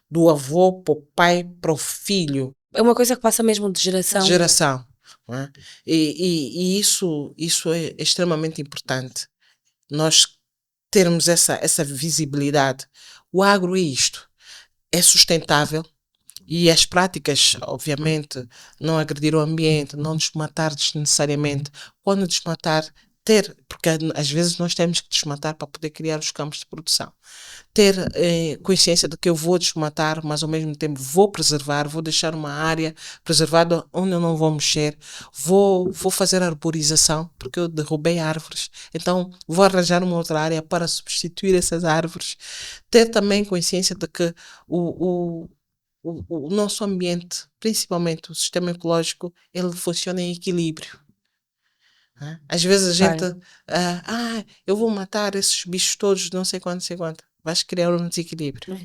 do avô para o pai, para o filho. É uma coisa que passa mesmo de geração. Geração. Não é? E isso é extremamente importante. Nós termos essa visibilidade. O agro é isto. É sustentável. E as práticas, obviamente, não agredir o ambiente, não desmatar desnecessariamente. Quando desmatar, porque às vezes nós temos que desmatar para poder criar os campos de produção. Ter consciência de que eu vou desmatar, mas ao mesmo tempo vou preservar, vou deixar uma área preservada onde eu não vou mexer, vou fazer arborização, porque eu derrubei árvores, então vou arranjar uma outra área para substituir essas árvores. Ter também consciência de que o nosso ambiente, principalmente o sistema ecológico, ele funciona em equilíbrio. Às vezes a gente, eu vou matar esses bichos todos, não sei quanto. Vais criar um desequilíbrio.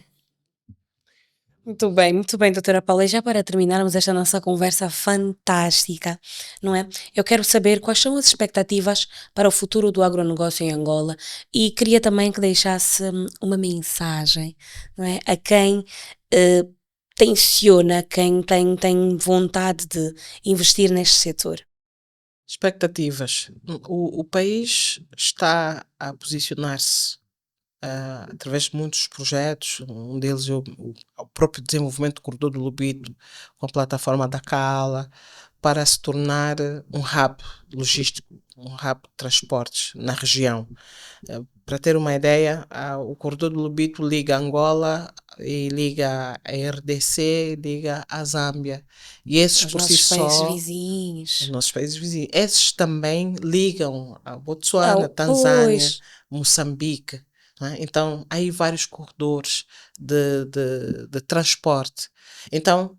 Muito bem, doutora Paula. E já para terminarmos esta nossa conversa fantástica, não é? Eu quero saber quais são as expectativas para o futuro do agronegócio em Angola e queria também que deixasse uma mensagem, não é? A quem tenciona, quem tem vontade de investir neste setor. Expectativas. O país está a posicionar-se através de muitos projetos, um deles é o próprio desenvolvimento do corredor do Lubito, com a plataforma da Cala, para se tornar um hub logístico, um hub de transportes na região. Para ter uma ideia, o corredor do Lubito liga Angola e liga a RDC, liga a Zâmbia. E esses Os por si nossos países só, vizinhos. os nossos países vizinhos, esses também ligam a Botsuana, Tanzânia, Pois. Moçambique. Não é? Então, há aí vários corredores de transporte. Então,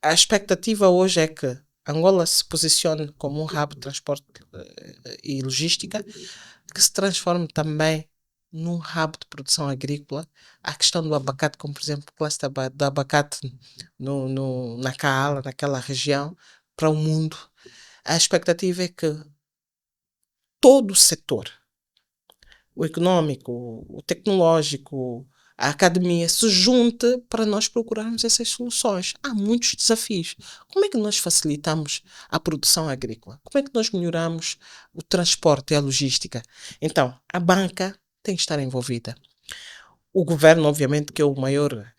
a expectativa hoje é que Angola se posicione como um hub de transporte e logística, que se transforme também num hub de produção agrícola, a questão do abacate, como por exemplo, o cluster do abacate na Kaala, naquela região, para o mundo, a expectativa é que todo o setor, o econômico, o tecnológico, a academia, se junte para nós procurarmos essas soluções. Há muitos desafios. Como é que nós facilitamos a produção agrícola? Como é que nós melhoramos o transporte e a logística? Então, a banca tem que estar envolvida. O governo, obviamente, que é o maior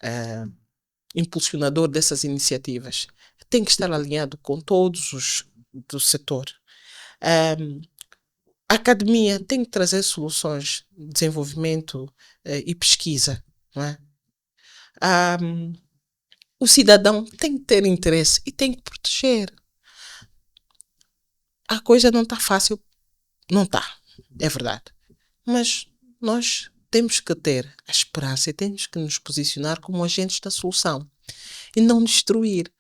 impulsionador dessas iniciativas, tem que estar alinhado com todos os do setor. A academia tem que trazer soluções de desenvolvimento e pesquisa, não é? O cidadão tem que ter interesse e tem que proteger. A coisa não está fácil, não está, é verdade. Mas nós temos que ter a esperança e temos que nos posicionar como agentes da solução e não destruir.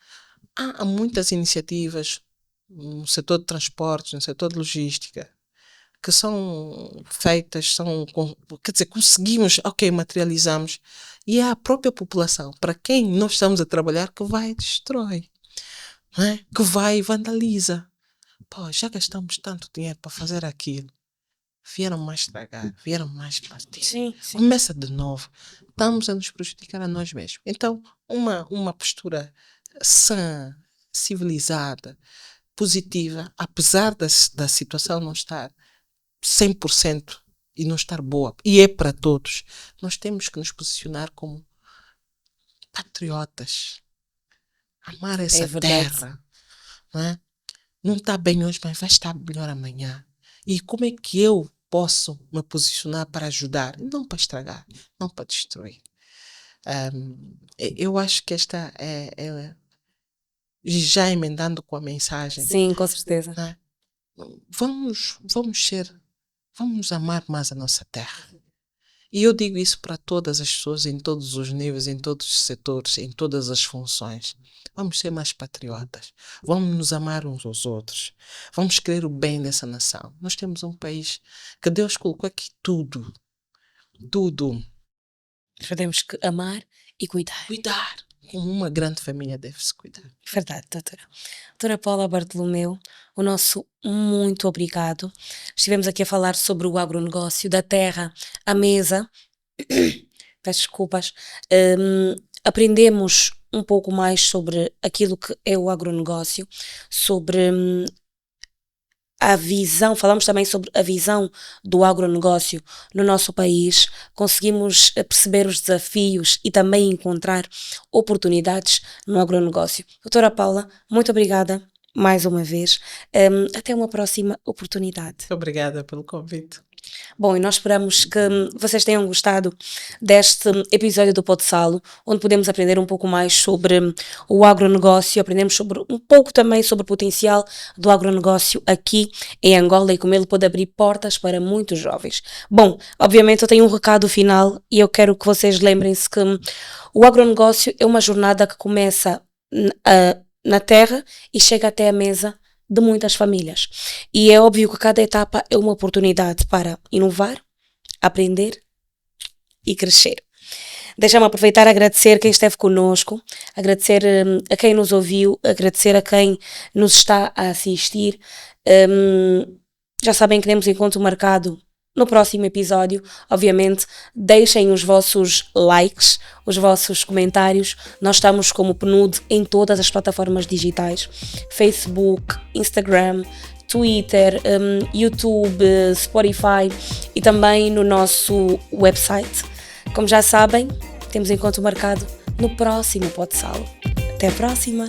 Há muitas iniciativas no setor de transportes, no setor de logística, que são feitas, quer dizer, conseguimos, materializamos, e é a própria população, para quem nós estamos a trabalhar, que vai e destrói, não é? Que vai e vandaliza. Pô, já gastamos tanto dinheiro para fazer aquilo, vieram mais estragar, vieram mais partir. Sim. Começa de novo, estamos a nos prejudicar a nós mesmos. Então, uma postura sã, civilizada, positiva, apesar da situação não estar 100% e não estar boa, e é para todos, nós temos que nos posicionar como patriotas, amar essa terra, não é? Não está bem hoje, mas vai estar melhor amanhã. E como é que eu posso me posicionar para ajudar, não para estragar, não para destruir? Eu acho que esta é já emendando com a mensagem. Sim, com certeza. Né? Vamos amar mais a nossa terra. E eu digo isso para todas as pessoas, em todos os níveis, em todos os setores, em todas as funções. Vamos ser mais patriotas. Vamos nos amar uns aos outros. Vamos querer o bem dessa nação. Nós temos um país que Deus colocou aqui tudo. Tudo. Temos que amar e cuidar. Cuidar. Como uma grande família deve-se cuidar. Verdade, doutora. Doutora Paula Bartolomeu, o nosso muito obrigado. Estivemos aqui a falar sobre o agronegócio, da terra à mesa. Peço desculpas. Aprendemos um pouco mais sobre aquilo que é o agronegócio, sobre a visão, falamos também sobre a visão do agronegócio no nosso país, conseguimos perceber os desafios e também encontrar oportunidades no agronegócio. Doutora Paula, muito obrigada mais uma vez. Até uma próxima oportunidade. Obrigada pelo convite. Bom, e nós esperamos que vocês tenham gostado deste episódio do Podsalo, onde podemos aprender um pouco mais sobre o agronegócio, aprendemos um pouco também sobre o potencial do agronegócio aqui em Angola e como ele pode abrir portas para muitos jovens. Bom, obviamente eu tenho um recado final e eu quero que vocês lembrem-se que o agronegócio é uma jornada que começa na terra e chega até a mesa de muitas famílias. E é óbvio que cada etapa é uma oportunidade para inovar, aprender e crescer. Deixa-me aproveitar e agradecer quem esteve connosco, agradecer a quem nos ouviu, agradecer a quem nos está a assistir. Já sabem que temos encontro marcado no próximo episódio. Obviamente, deixem os vossos likes, os vossos comentários. Nós estamos como PNUD em todas as plataformas digitais: Facebook, Instagram, Twitter, YouTube, Spotify e também no nosso website. Como já sabem, temos encontro marcado no próximo Podsalo. Até a próxima!